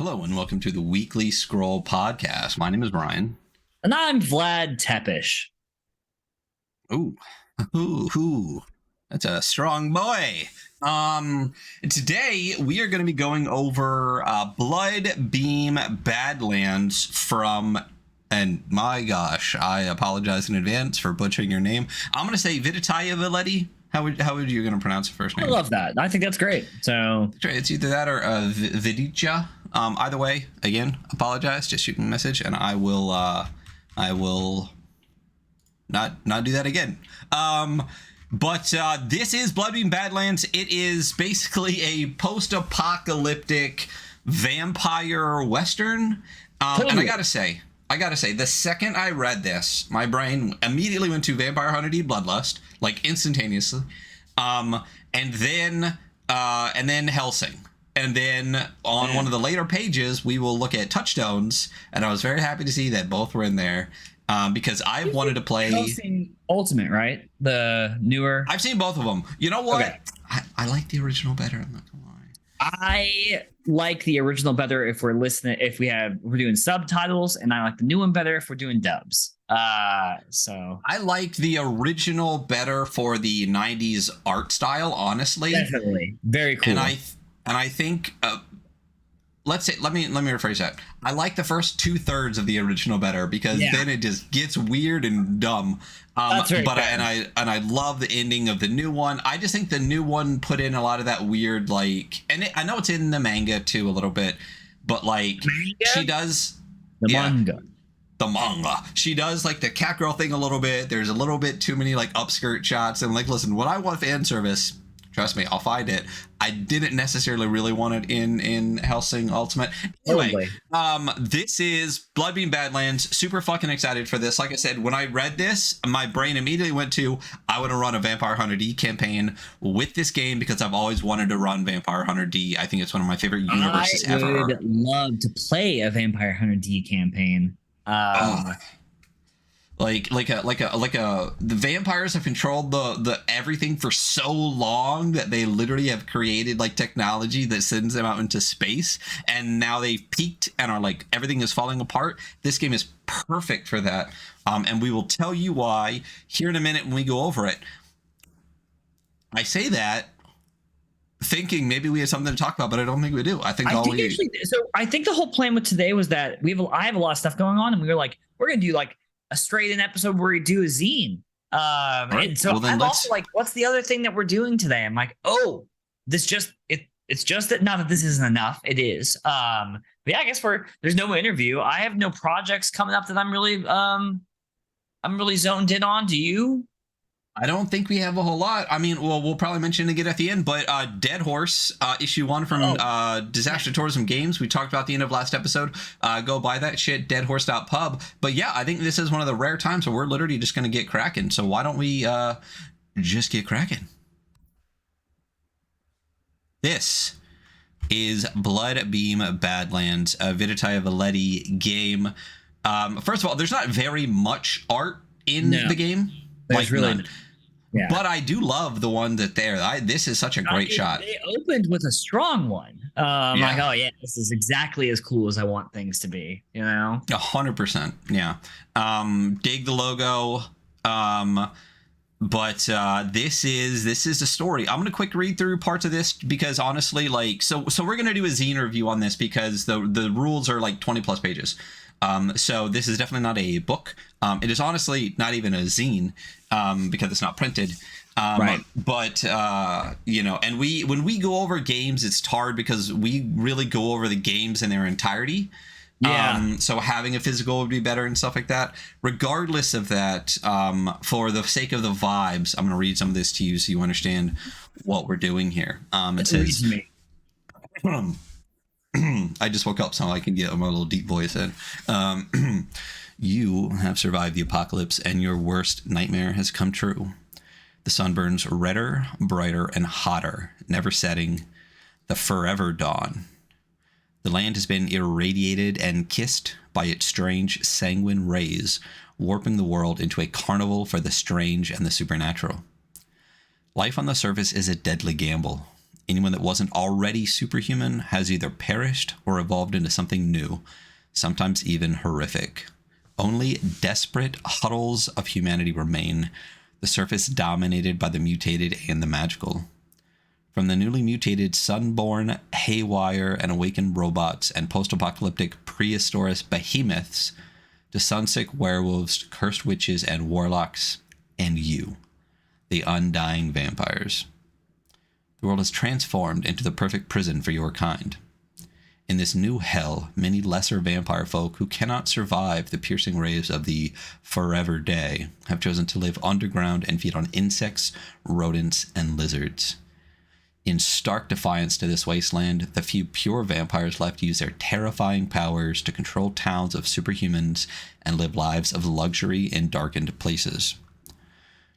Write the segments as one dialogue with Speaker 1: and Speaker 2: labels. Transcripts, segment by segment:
Speaker 1: Hello and welcome to the Weekly Scroll Podcast. My name is Brian.
Speaker 2: And I'm Vlad Tepish.
Speaker 1: Ooh, that's a strong boy. Today we are going to be going over Bloodbeam Badlands from, and my gosh, I apologize in advance for butchering your name. I'm going to say Viditaya Valetti. How would you going to pronounce the first name?
Speaker 2: I love that. I think that's great. So
Speaker 1: it's either that or Viditya. Either way, again, apologize. Just shoot me a message, and I will not do that again. But this is Bloodbeam Badlands. It is basically a post-apocalyptic vampire western. And I gotta say, the second I read this, my brain immediately went to Vampire Hunter D Bloodlust, like instantaneously, and then Hellsing. And then on one of the later pages, we will look at Touchstones, and I was very happy to see that both were in there because I wanted to play
Speaker 2: Hellsing Ultimate, right? The newer.
Speaker 1: I've seen both of them. You know what?
Speaker 2: Okay.
Speaker 1: I like the original better. I'm not gonna lie.
Speaker 2: I like the original better if we're doing subtitles, and I like the new one better if we're doing dubs. So
Speaker 1: I like the original better for the 90s art style, honestly.
Speaker 2: Definitely. Very cool.
Speaker 1: And I think let me rephrase that. I like the first 2/3 of the original better because then it just gets weird and dumb.
Speaker 2: That's very
Speaker 1: but
Speaker 2: fair.
Speaker 1: I love the ending of the new one. I just think the new one put in a lot of that weird I know it's in the manga too a little bit, but she does
Speaker 2: manga.
Speaker 1: The manga. She does like the cat girl thing a little bit. There's a little bit too many upskirt shots. And listen, when I want fan service, trust me, I'll find it. I didn't necessarily really want it in Hellsing Ultimate. Anyway, this is Bloodbeam Badlands. Super fucking excited for this. Like I said, when I read this, my brain immediately went to, I want to run a Vampire Hunter D campaign with this game because I've always wanted to run Vampire Hunter D. I think it's one of my favorite universes ever.
Speaker 2: I would love to play a Vampire Hunter D campaign.
Speaker 1: The vampires have controlled the everything for so long that they literally have created technology that sends them out into space, and now they've peaked and are everything is falling apart. This game is perfect for that, and we will tell you why here in a minute when we go over it. I say that thinking maybe we have something to talk about, but I don't think we do. I think
Speaker 2: I think the whole plan with today was that I have a lot of stuff going on, and we were we're gonna do a straight in episode where we do a zine.
Speaker 1: Right.
Speaker 2: And so I'm also what's the other thing that we're doing today? I'm it's just that, not that this isn't enough. It is. But yeah, I guess there's no interview. I have no projects coming up that I'm really zoned in on. Do you?
Speaker 1: I don't think we have a whole lot. I mean, we'll probably mention it again at the end, but Dead Horse, issue 1 from Disaster Tourism Games. We talked about the end of last episode. Go buy that shit, deadhorse.pub. But yeah, I think this is one of the rare times where we're literally just going to get cracking. So why don't we just get cracking? This is Bloodbeam Badlands, a Viditaya Valetti game. First of all, there's not very much art in the game.
Speaker 2: There's really
Speaker 1: none. Yeah. But I do love the one this is such a great shot.
Speaker 2: They opened with a strong one. This is exactly as cool as I want things to be,
Speaker 1: 100%. Yeah. Dig the logo. But this is the story. I'm going to quick read through parts of this because honestly, so we're going to do a zine review on this because the rules are 20 plus pages. So this is definitely not a book. It is honestly not even a zine because it's not printed.
Speaker 2: Right.
Speaker 1: But, and when we go over games, it's hard because we really go over the games in their entirety.
Speaker 2: Yeah.
Speaker 1: So having a physical would be better and stuff like that. Regardless of that, for the sake of the vibes, I'm going to read some of this to you so you understand what we're doing here. It says... I just woke up so I can get my little deep voice in. You have survived the apocalypse and your worst nightmare has come true. The sun burns redder, brighter, and hotter, never setting. The forever dawn. The land has been irradiated and kissed by its strange sanguine rays, warping the world into a carnival for the strange and the supernatural. Life on the surface is a deadly gamble. Anyone that wasn't already superhuman has either perished or evolved into something new, sometimes even horrific. Only desperate huddles of humanity remain, the surface dominated by the mutated and the magical. From the newly mutated sunborn, haywire, and awakened robots and post-apocalyptic prehistoric behemoths to sunsick werewolves, cursed witches, and warlocks, and you, the undying vampires. The world is transformed into the perfect prison for your kind. In this new hell, many lesser vampire folk who cannot survive the piercing rays of the forever day have chosen to live underground and feed on insects, rodents, and lizards. In stark defiance to this wasteland, the few pure vampires left use their terrifying powers to control towns of superhumans and live lives of luxury in darkened places.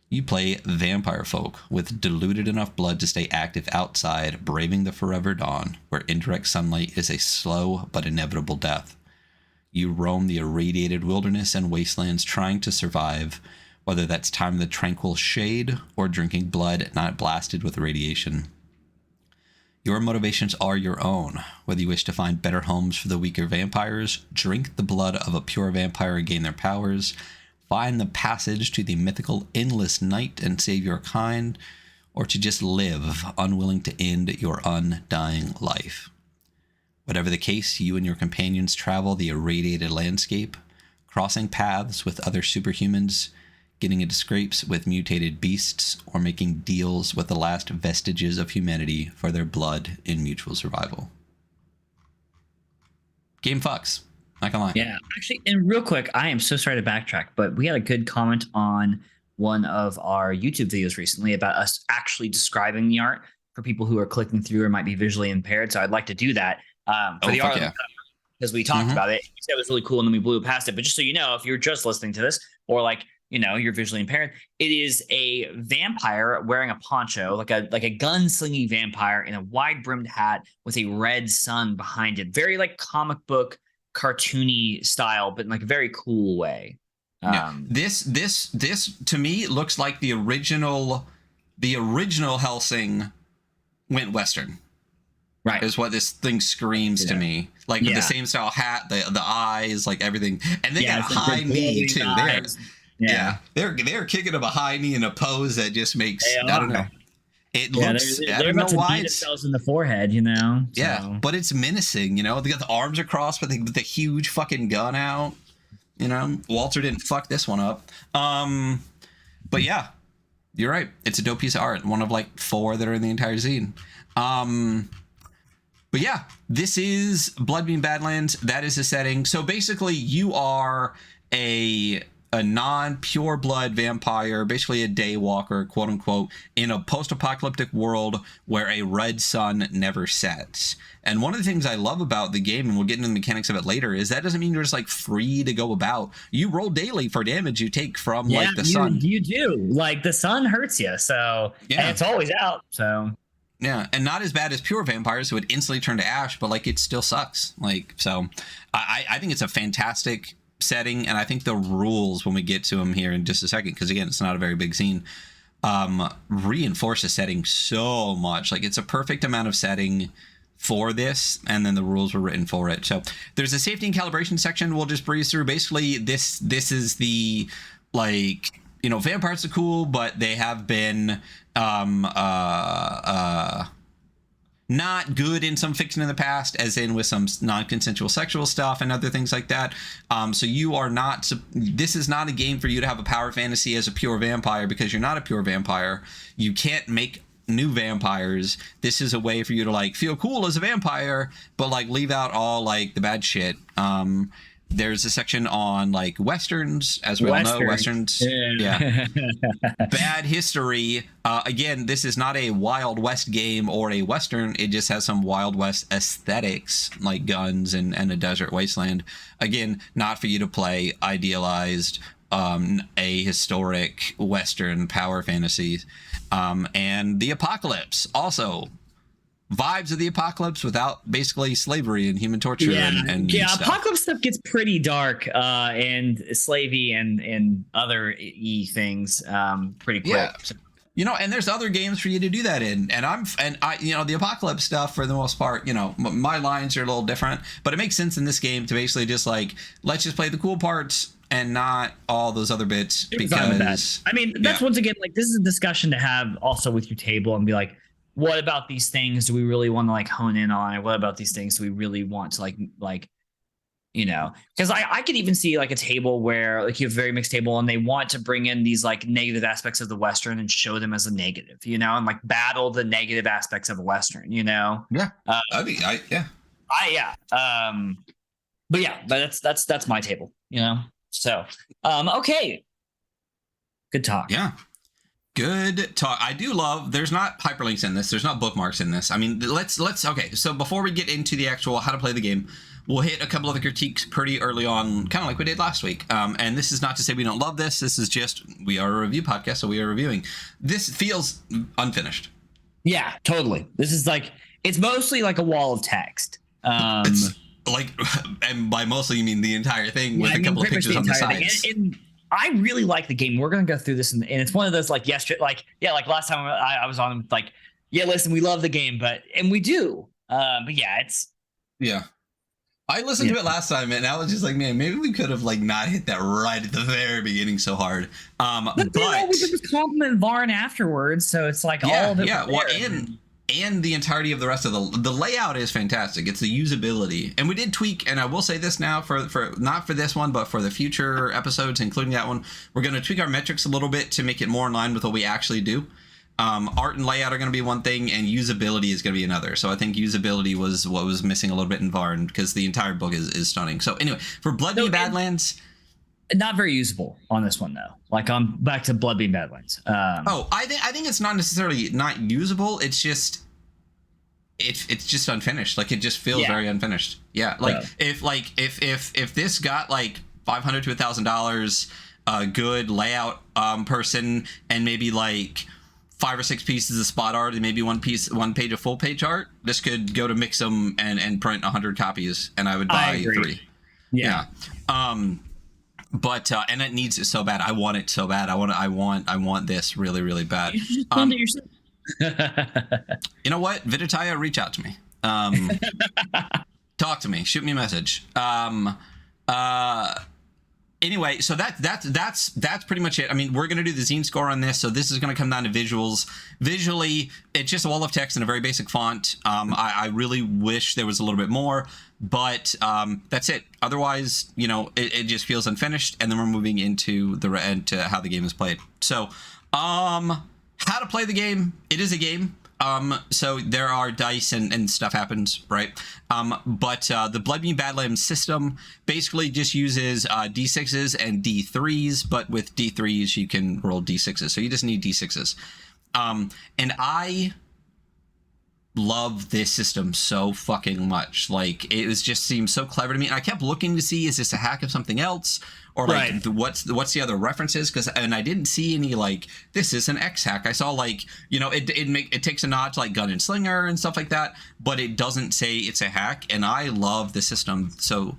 Speaker 1: You play vampire folk with diluted enough blood to stay active outside, braving the forever dawn, where indirect sunlight is a slow but inevitable death. You roam the irradiated wilderness and wastelands trying to survive, whether that's time in the tranquil shade or drinking blood not blasted with radiation. Your motivations are your own, whether you wish to find better homes for the weaker vampires, drink the blood of a pure vampire and gain their powers, find the passage to the mythical endless night and save your kind, or to just live, unwilling to end your undying life. Whatever the case, you and your companions travel the irradiated landscape, crossing paths with other superhumans, getting into scrapes with mutated beasts, or making deals with the last vestiges of humanity for their blood in mutual survival. Game fucks. Not gonna lie.
Speaker 2: Yeah, actually, and real quick, I am so sorry to backtrack, but we had a good comment on one of our YouTube videos recently about us actually describing the art for people who are clicking through or might be visually impaired. So I'd like to do that for the art because we talked about it. We said it was really cool and then we blew it past it. But just so you know, if you're just listening to this or like, you know, you're visually impaired, it is a vampire wearing a poncho, like a gunslinging vampire in a wide brimmed hat with a red sun behind it. Very like comic book cartoony style, but in like a very cool way.
Speaker 1: This to me looks like the original Hellsing went Western.
Speaker 2: Right.
Speaker 1: Is what this thing screams to me. Like with the same style hat, the eyes, like everything. And they got a high knee too. They're kicking up a high knee in a pose that just makes I don't know. It looks
Speaker 2: they're about to beat themselves in the forehead, you know. So.
Speaker 1: Yeah, but it's menacing, you know. They got the arms across with the huge fucking gun out. You know, Walter didn't fuck this one up. But yeah, you're right. It's a dope piece of art. One of like 4 that are in the entire zine. But yeah, this is Bloodbeam Badlands. That is the setting. So basically, you are a non-pure blood vampire, basically a daywalker, quote unquote, in a post-apocalyptic world where a red sun never sets. And one of the things I love about the game, and we'll get into the mechanics of it later, is that doesn't mean you're just like free to go about. You roll daily for damage you take from like the sun.
Speaker 2: You do. Like the sun hurts you, so and it's always out. So
Speaker 1: yeah, and not as bad as pure vampires who would instantly turn to ash, but like it still sucks. Like so, I think it's a fantastic setting, and I think the rules, when we get to them here in just a second, because again, it's not a very big scene, reinforce the setting so much. Like it's a perfect amount of setting for this, and then the rules were written for it. So there's a safety and calibration section we'll just breeze through. Basically, this is the, like, you know, vampires are cool, but they have been not good in some fiction in the past, as in with some non-consensual sexual stuff and other things like that. So you are not, this is not a game for you to have a power fantasy as a pure vampire, because you're not a pure vampire. You can't make new vampires. This is a way for you to like feel cool as a vampire, but like leave out all like the bad shit. There's a section on like westerns, as we all know. Westerns, yeah. Bad history. Again, this is not a Wild West game or a western. It just has some Wild West aesthetics, like guns and a desert wasteland. Again, not for you to play idealized, a historic western power fantasy. And the apocalypse, also vibes of the apocalypse without basically slavery and human torture. And stuff.
Speaker 2: Apocalypse stuff gets pretty dark, and slavey and other things pretty quick.
Speaker 1: And there's other games for you to do that in. And I, the apocalypse stuff for the most part, my lines are a little different, but it makes sense in this game to basically just like, let's just play the cool parts and not all those other bits. Because
Speaker 2: I mean, that's once again, like, this is a discussion to have also with your table and be like, what about these things do we really want to like hone in on? What about these things do we really want to like, because I could even see like a table where like you have a very mixed table and they want to bring in these like negative aspects of the Western and show them as a negative, and like battle the negative aspects of a Western,
Speaker 1: Yeah.
Speaker 2: But that's my table, So, okay. Good talk.
Speaker 1: Yeah. Good talk. I do love, there's not hyperlinks in this. There's not bookmarks in this. I mean, let's okay. So before we get into the actual how to play the game, we'll hit a couple of the critiques pretty early on, kind of like we did last week. And this is not to say we don't love this. This is just, we are a review podcast, so we are reviewing. This feels unfinished.
Speaker 2: Yeah, totally. This is like, it's mostly like a wall of text.
Speaker 1: It's like, and by mostly you mean the entire thing with a couple of pictures on the sides.
Speaker 2: And I really like the game. We're going to go through this, and it's one of those like yesterday, like last time I was on, like, listen, we love the game, and we do. But yeah, it's
Speaker 1: I listened to it last time, and I was just like, man, maybe we could have like not hit that right at the very beginning so hard. But
Speaker 2: we could just compliment Varn afterwards, so it's like all of it.
Speaker 1: Yeah, well, and the entirety of the rest of the layout is fantastic. It's the usability, and we did tweak. And I will say this now, for not for this one, but for the future episodes, including that one, we're going to tweak our metrics a little bit to make it more in line with what we actually do. Art and layout are going to be one thing, and usability is going to be another. So I think usability was what was missing a little bit in Varn, because the entire book is stunning. So anyway, for Bloodbeam Badlands,
Speaker 2: not very usable on this one though. Like, I'm back to Bloodbeam Badlands.
Speaker 1: I think it's not necessarily not usable. It's just it's just unfinished. Like, it just feels very unfinished. Yeah, like if this got like $500 to $1,000, good layout person, and maybe like 5 or 6 pieces of spot art and maybe one page of full page art, this could go to Mix'em and print 100 copies, and I would buy 3. Yeah. But and it needs it so bad. I want it so bad. I want this really, really bad.
Speaker 2: You should just fund it yourself.
Speaker 1: You know what? Viditaya, reach out to me. Talk to me. Shoot me a message. Anyway, so that's pretty much it. I mean, we're going to do the zine score on this, so this is going to come down to visuals. Visually, it's just a wall of text in a very basic font. I really wish there was a little bit more, but that's it. Otherwise, it just feels unfinished, and then we're moving into how the game is played. So, how to play the game. It is a game. So there are dice and stuff happens, right? But the Bloodbeam Badlands system basically just uses D6s and D3s, but with D3s you can roll D6s. So you just need D6s. And I love this system so fucking much. Like, it just seems so clever to me. And I kept looking to see, is this a hack of something else? Or like, what's the other references? And I didn't see any like, this is an X hack. I saw like, it takes a nod to like Gun and Slinger and stuff like that, but it doesn't say it's a hack. And I love the system. So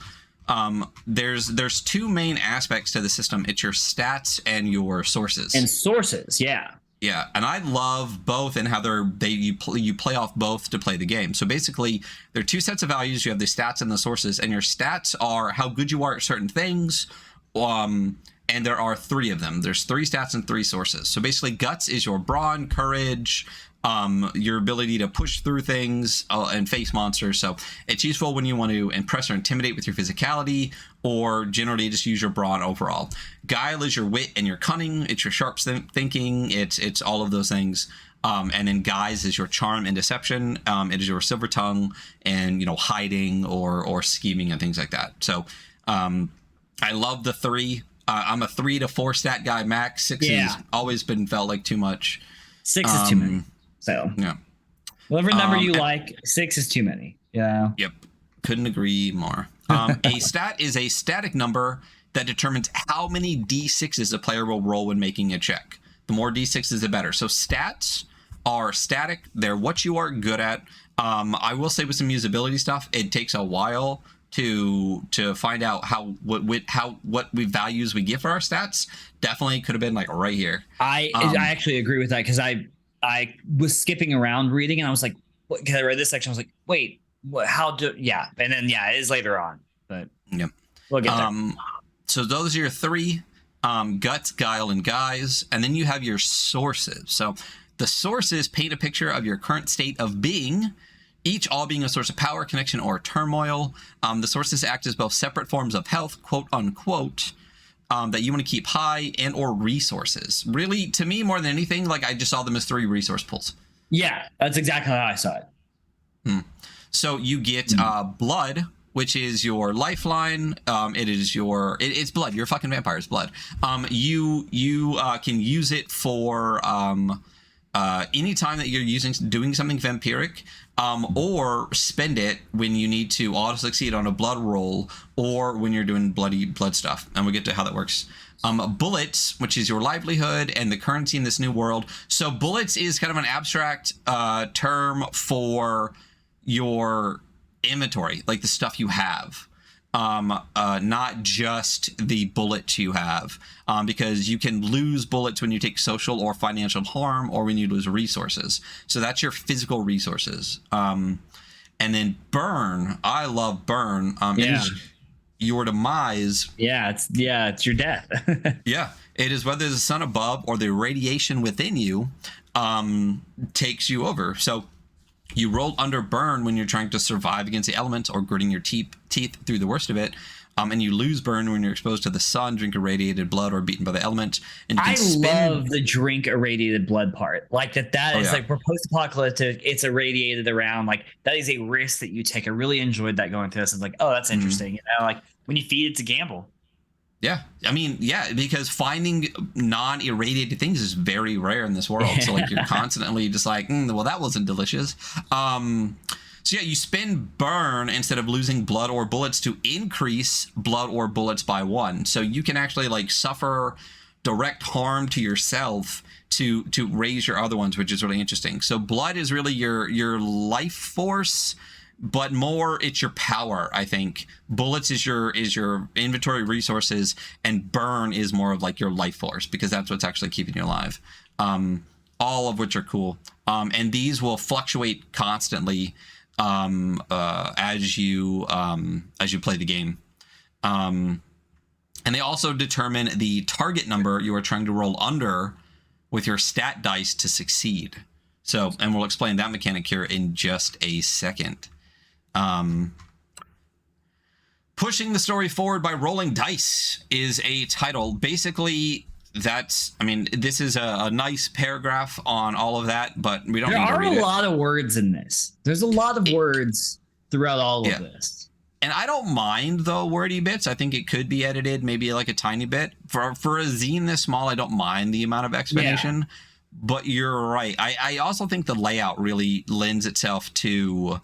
Speaker 1: there's 2 main aspects to the system. It's your stats and your sources.
Speaker 2: Yeah,
Speaker 1: and I love both, and how you play off both to play the game. So basically, there are 2 sets of values. You have the stats and the sources, and your stats are how good you are at certain things. And there are 3 of them. There's 3 stats and 3 sources. So basically, guts is your brawn, courage, your ability to push through things and face monsters. So it's useful when you want to impress or intimidate with your physicality, or generally just use your brawn overall. Guile is your wit and your cunning. It's your sharp thinking. It's all of those things. And then guise is your charm and deception. It is your silver tongue and hiding or scheming and things like that. So I love the 3. I'm a 3 to 4 stat guy max. 6 has always felt like too much.
Speaker 2: 6 is too many. So
Speaker 1: yeah,
Speaker 2: whatever number you like, 6 is too many. Yeah.
Speaker 1: Yep. Couldn't agree more. A stat is a static number that determines how many D6s a player will roll when making a check. The more D6s, the better. So stats are static. They're what you are good at. I will say with some usability stuff, it takes a while to find out what we values we give for our stats, definitely could have been like right here.
Speaker 2: I actually agree with that, because I was skipping around reading and I was like, because I read this section, I was like, wait, what? And then it is later on, but
Speaker 1: yeah,
Speaker 2: we'll get there.
Speaker 1: So those are your three: guts, guile, and guise, and then you have your sources. So the sources paint a picture of your current state of being, each all being a source of power, connection, or turmoil. The sources act as both separate forms of health, quote unquote, that you want to keep high, and or resources. Really, to me, more than anything, like I just saw them as 3 resource pools.
Speaker 2: Yeah, that's exactly how I saw it.
Speaker 1: So you get blood, which is your lifeline. It's blood. You're a fucking vampire's blood. You can use it for any time that you're doing something vampiric, or spend it when you need to auto succeed on a blood roll, or when you're doing blood stuff. And we'll get to how that works. Bullets, which is your livelihood and the currency in this new world. So bullets is kind of an abstract term for your inventory, like the stuff you have. Not just the bullets you have, because you can lose bullets when you take social or financial harm, or when you lose resources. So that's your physical resources. And then burn. I love burn. It is your demise.
Speaker 2: It's your death.
Speaker 1: Yeah, it is whether the sun above or the radiation within you takes you over. So you roll under burn when you're trying to survive against the elements or gritting your teeth through the worst of it. And you lose burn when you're exposed to the sun, drink irradiated blood, or beaten by the element. And you can
Speaker 2: love the drink irradiated blood part. Like that is like, we're post-apocalyptic. It's irradiated around. Like that is a risk that you take. I really enjoyed that going through this. It's like, oh, that's interesting. You know, like when you feed, it's a gamble.
Speaker 1: Yeah, I mean, because finding non-irradiated things is very rare in this world. So like you're constantly just like, well, that wasn't delicious. So yeah, you spend burn instead of losing blood or bullets to increase blood or bullets by 1. So you can actually like suffer direct harm to yourself to raise your other ones, which is really interesting. So blood is really your life force, but more it's your power, I think. Bullets is your inventory resources, and burn is more of like your life force, because that's what's actually keeping you alive. All of which are cool. And these will fluctuate constantly as you play the game. And they also determine the target number you are trying to roll under with your stat dice to succeed. So, and we'll explain that mechanic here in just a second. Pushing the story forward by rolling dice is a title. Basically, this is a nice paragraph on all of that, but we don't need to read it.
Speaker 2: There are a lot of words in this. There's a lot of words throughout all of this.
Speaker 1: And I don't mind the wordy bits. I think it could be edited maybe like a tiny bit. For a zine this small, I don't mind the amount of explanation. Yeah. But you're right. I also think the layout really lends itself to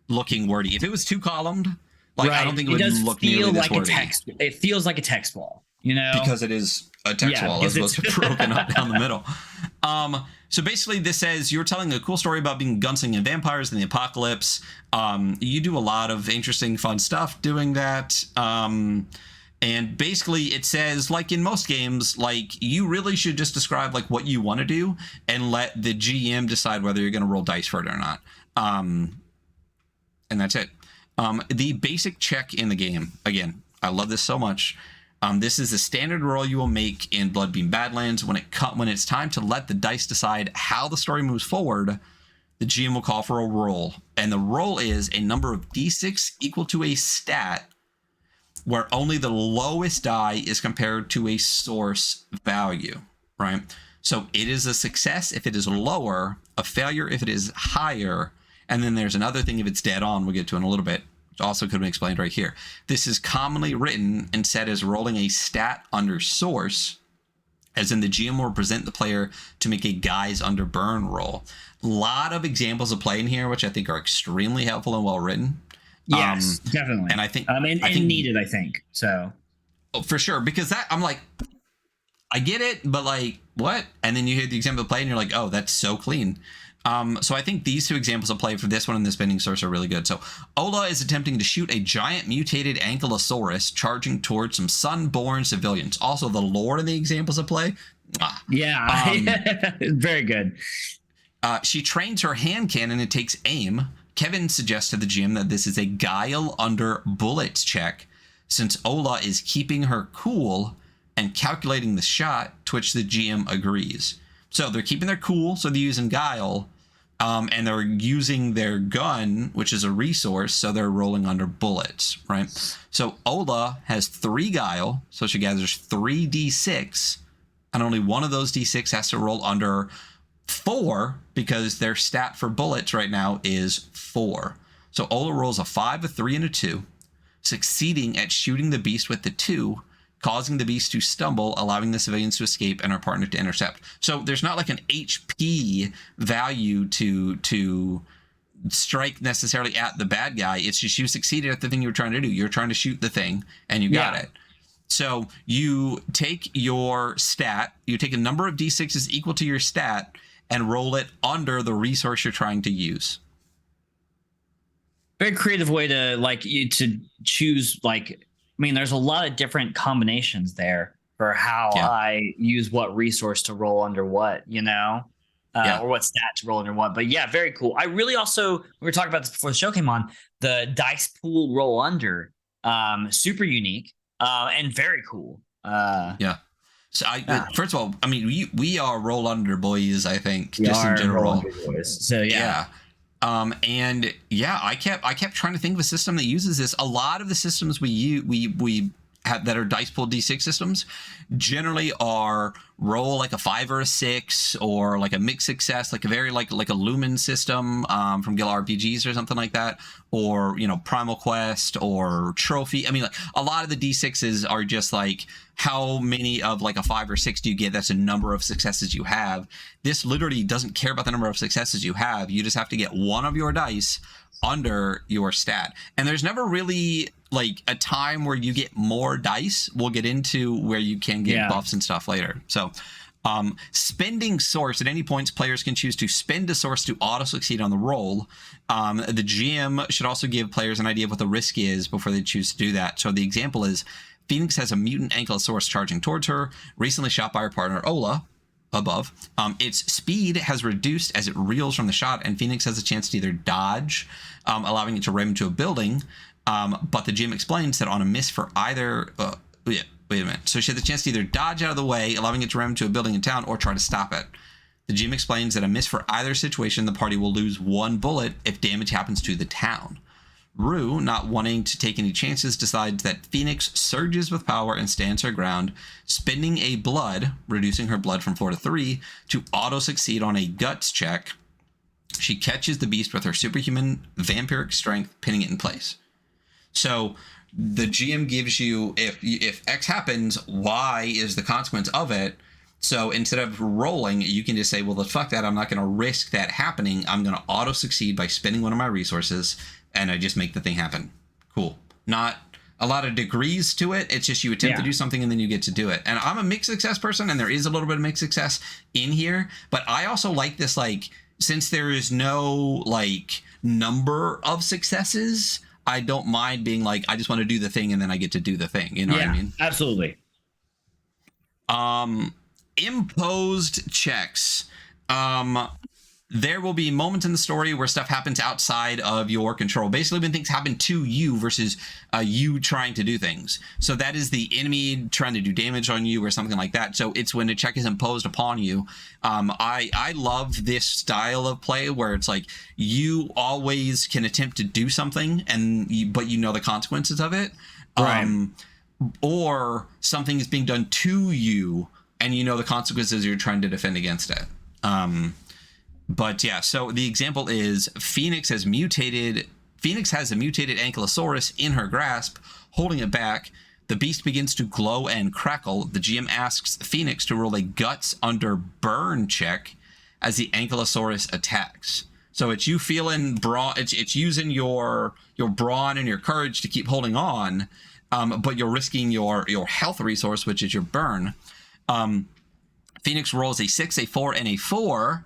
Speaker 1: looking wordy. If it was 2-columned, like I don't think it would look nearly this wordy.
Speaker 2: It feels like a text wall, you know?
Speaker 1: Because it is a text wall as opposed to broken up down the middle. So basically this says you're telling a cool story about being gunslinger and vampires in the apocalypse. You do a lot of interesting, fun stuff doing that. And basically it says, like in most games, like you really should just describe like what you want to do and let the GM decide whether you're going to roll dice for it or not. And that's it. The basic check in the game, again, I love this so much. This is the standard roll you will make in Bloodbeam Badlands. When it's time to let the dice decide how the story moves forward, the GM will call for a roll. And the roll is a number of d6 equal to a stat, where only the lowest die is compared to a source value, right? So it is a success if it is lower, a failure if it is higher, and then there's another thing if it's dead on, we'll get to in a little bit, which also could be explained right here. This is commonly written and said as rolling a stat under source, as in the GM will present the player to make a guise under burn roll. A lot of examples of play in here, which I think are extremely helpful and well written.
Speaker 2: Yes, definitely.
Speaker 1: And I think,
Speaker 2: needed, I think. So,
Speaker 1: for sure, because that I'm like, I get it, but like, what? And then you hear the example of play and you're like, oh, that's so clean. So I think these two examples of play for this one and the spinning source are really good. So Ola is attempting to shoot a giant mutated ankylosaurus charging towards some sunborn civilians. Also, the lore in the examples of play.
Speaker 2: Yeah, very good.
Speaker 1: She trains her hand cannon and takes aim. Kevin suggests to the GM that this is a guile under bullets check, since Ola is keeping her cool and calculating the shot, to which the GM agrees. So they're keeping their cool, so they're using guile, and they're using their gun, which is a resource, so they're rolling under bullets, right? So Ola has 3 guile, so she gathers 3 d6, and only one of those d6 has to roll under 4, because their stat for bullets right now is 4. So Ola rolls a 5, a 3, and a 2, succeeding at shooting the beast with the 2, causing the beast to stumble, allowing the civilians to escape and our partner to intercept. So there's not like an HP value to strike necessarily at the bad guy. It's just you succeeded at the thing you were trying to do. You're trying to shoot the thing, and you got it. So you take your stat, you take a number of d6s equal to your stat, and roll it under the resource you're trying to use.
Speaker 2: Very creative way to choose, there's a lot of different combinations there for how I use what resource to roll under what, or what stat to roll under what. But yeah, very cool. I really also, we were talking about this before the show came on, the dice pool roll under, super unique and very cool.
Speaker 1: So first of all, we are roll under boys, I think, just in general.
Speaker 2: So
Speaker 1: I kept trying to think of a system that uses this. A lot of the systems we have that are dice pool d6 systems generally are roll like a 5 or a 6, or like a mixed success, like a very like a Lumen system from Guild RPGs or something like that, or Primal Quest or Trophy. A lot of the d6s are just like, how many of like a 5 or 6 do you get? That's a number of successes you have. This literally doesn't care about the number of successes you have. You just have to get one of your dice under your stat, and there's never really like a time where you get more dice. We'll get into where you can get buffs and stuff later. So spending source, at any points players can choose to spend a source to auto succeed on the roll. The GM should also give players an idea of what the risk is before they choose to do that. So the example is, Phoenix has a mutant ankylosaurus charging towards her, recently shot by her partner Ola above. Its speed has reduced as it reels from the shot, and Phoenix has a chance to either dodge, allowing it to ram into a building, but the GM explains that on a miss for either wait a minute. So she has the chance to either dodge out of the way, allowing it to ram into a building in town, or try to stop it. The GM explains that a miss for either situation, the party will lose 1 bullet if damage happens to the town. Rue, not wanting to take any chances, decides that Phoenix surges with power and stands her ground, spending a blood, reducing her blood from 4 to 3, to auto-succeed on a guts check. She catches the beast with her superhuman vampiric strength, pinning it in place. So the GM gives you, if X happens, Y is the consequence of it. So instead of rolling, you can just say, well, fuck that. I'm not going to risk that happening. I'm going to auto-succeed by spending one of my resources, and I just make the thing happen. Cool. Not a lot of degrees to it. It's just you attempt to do something and then you get to do it. And I'm a mixed success person, and there is a little bit of mixed success in here. But I also like this, like, since there is no, like, number of successes, I don't mind being like, I just want to do the thing and then I get to do the thing. You know what I mean?
Speaker 2: Absolutely.
Speaker 1: Imposed checks. There will be moments in the story where stuff happens outside of your control. Basically, when things happen to you versus you trying to do things. So that is the enemy trying to do damage on you or something like that. So it's when a check is imposed upon you. I love this style of play where it's like you always can attempt to do something, but you know the consequences of it.
Speaker 2: Right.
Speaker 1: Or something is being done to you, and you know the consequences, you're trying to defend against it. But yeah, so the example is Phoenix has a mutated ankylosaurus in her grasp, holding it back. The beast begins to glow and crackle. The GM asks Phoenix to roll a guts under burn check as the ankylosaurus attacks. So it's you feeling brawn. It's using your brawn and your courage to keep holding on, but you're risking your health resource, which is your burn. Phoenix rolls a 6, a 4, and a 4.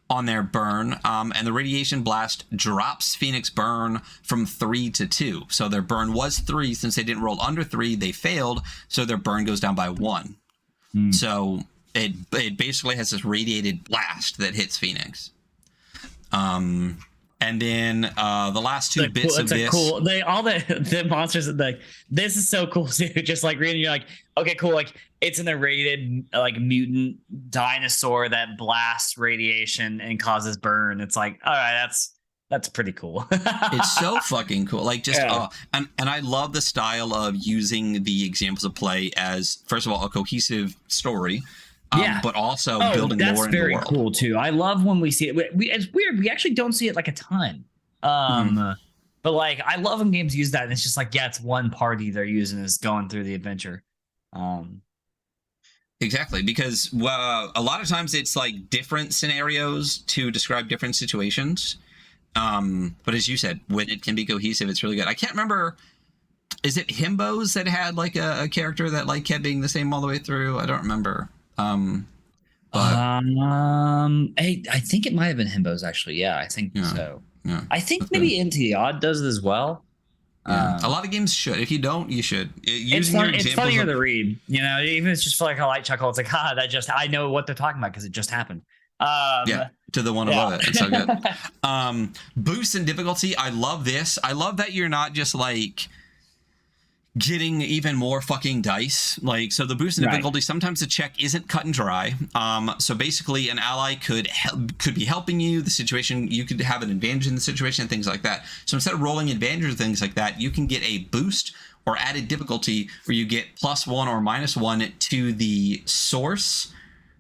Speaker 1: on their burn, and the radiation blast drops Phoenix burn from 3 to 2. So their burn was 3. Since they didn't roll under 3, they failed, so their burn goes down by 1. So it basically has this radiated blast that hits Phoenix. And then the last two bits of this.
Speaker 2: Cool. All the monsters like this is so cool too. Just like reading, you're like, okay, cool. Like it's an irradiated like mutant dinosaur that blasts radiation and causes burn. It's like, all right, that's pretty cool.
Speaker 1: It's so fucking cool. Like just and I love the style of using the examples of play as, first of all, a cohesive story. But also building lore in the world. That's very
Speaker 2: cool too. I love when we see it. It's weird. We actually don't see it like a ton. But like I love when games use that, and it's just like, yeah, it's one party they're using is going through the adventure.
Speaker 1: Exactly, because a lot of times it's like different scenarios to describe different situations. But as you said, when it can be cohesive, it's really good. I can't remember. Is it Himbos that had like a character that like kept being the same all the way through? I don't remember.
Speaker 2: I think it might have been Himbos actually. Yeah, I think so.
Speaker 1: Yeah,
Speaker 2: I think maybe Into the Odd does it as well.
Speaker 1: Yeah. A lot of games should. If you don't, you should.
Speaker 2: It's funnier to read. You know, even if it's just for like a light chuckle. It's like, I know what they're talking about because it just happened.
Speaker 1: To the one above it. It's so good. Boost in difficulty. I love this. I love that you're not just like getting even more fucking dice. Like, so the boost in difficulty, sometimes the check isn't cut and dry. So basically an ally could be helping you, the situation, you could have an advantage in the situation and things like that. So instead of rolling advantage or things like that, you can get a boost or added difficulty where you get +1 or -1 to the source,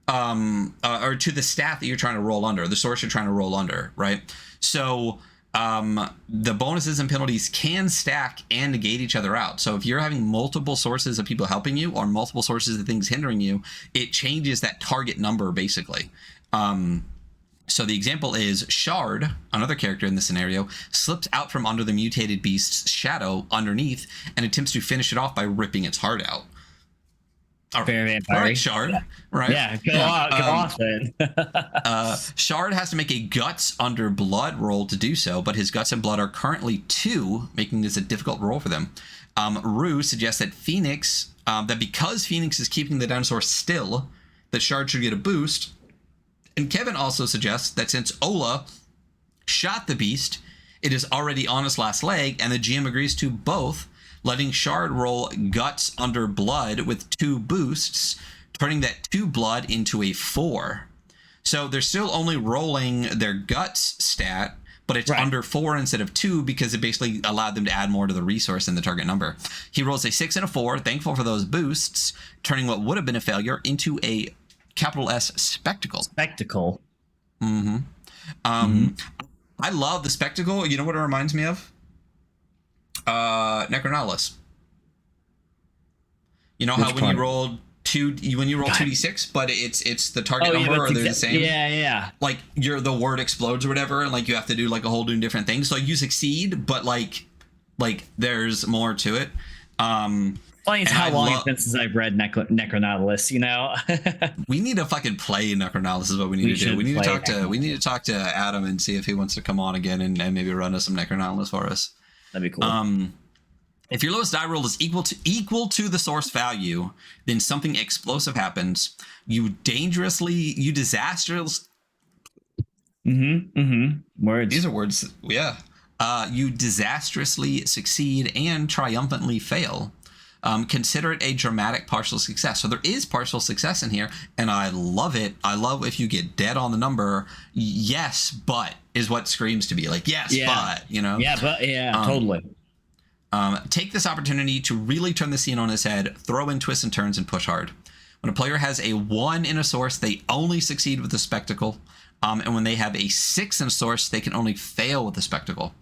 Speaker 1: or to the stat that you're trying to roll under, the source you're trying to roll under, right? So the bonuses and penalties can stack and negate each other out. So if you're having multiple sources of people helping you or multiple sources of things hindering you, it changes that target number basically. So the example is Shard, another character in this scenario, slips out from under the mutated beast's shadow underneath and attempts to finish it off by ripping its heart out. All right, Shard.
Speaker 2: Yeah.
Speaker 1: Right?
Speaker 2: Yeah, go off then.
Speaker 1: Shard has to make a guts under blood roll to do so, but his guts and blood are currently 2, making this a difficult roll for them. Rue suggests that that because Phoenix is keeping the dinosaur still, that Shard should get a boost. And Kevin also suggests that since Ola shot the beast, it is already on its last leg, and the GM agrees to both, letting Shard roll guts under blood with 2 boosts, turning that 2 blood into a 4. So they're still only rolling their guts stat, but it's under 4 instead of 2 because it basically allowed them to add more to the resource in the target number. He rolls a 6 and a 4, thankful for those boosts, turning what would have been a failure into a capital S spectacle. I love the spectacle. You know what it reminds me of? Necronautilus. You know how when you roll 2d6, but it's the target number, or they're the same.
Speaker 2: Yeah.
Speaker 1: Like the word explodes or whatever, and like you have to do like a whole new different thing. So you succeed, but like there's more to it.
Speaker 2: Funny is how long it's been since I've read Necronautilus, you know?
Speaker 1: We need to fucking play Necronautilus is what we need to do. We need to talk to Adam and see if he wants to come on again and maybe run us some Necronautilus for us.
Speaker 2: That'd be cool.
Speaker 1: If your lowest die roll is equal to the source value, then something explosive happens. You disastrously.
Speaker 2: Words.
Speaker 1: These are words. Yeah. You disastrously succeed and triumphantly fail. Consider it a dramatic partial success. So there is partial success in here, and I love it. I love if you get dead on the number. Yes, but is what screams to be like, yes, but, you know?
Speaker 2: Yeah, but totally.
Speaker 1: Take this opportunity to really turn the scene on its head, throw in twists and turns, and push hard. When a player has a 1 in a source, they only succeed with the spectacle. And when they have a 6 in a source, they can only fail with the spectacle.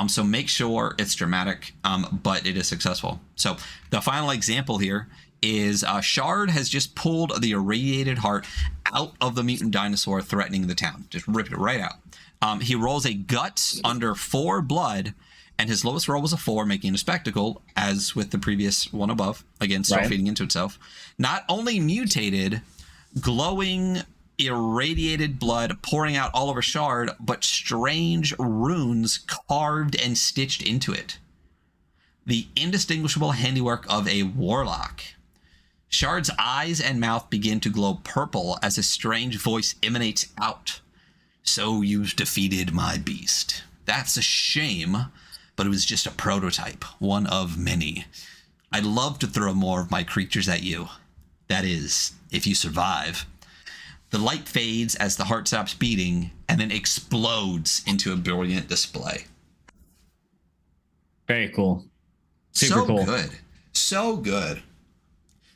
Speaker 1: So make sure it's dramatic, but it is successful. So the final example here is Shard has just pulled the irradiated heart out of the mutant dinosaur threatening the town. Just ripped it right out. He rolls a guts under 4 blood, and his lowest roll was a 4, making a spectacle, as with the previous one above. Again, still feeding into itself. Not only mutated, glowing irradiated blood pouring out all over Shard, but strange runes carved and stitched into it. The indistinguishable handiwork of a warlock. Shard's eyes and mouth begin to glow purple as a strange voice emanates out. So you've defeated my beast. That's a shame, but it was just a prototype, one of many. I'd love to throw more of my creatures at you. That is, if you survive. The light fades as the heart stops beating and then explodes into a brilliant display.
Speaker 2: Very cool. Super cool.
Speaker 1: Good. So good.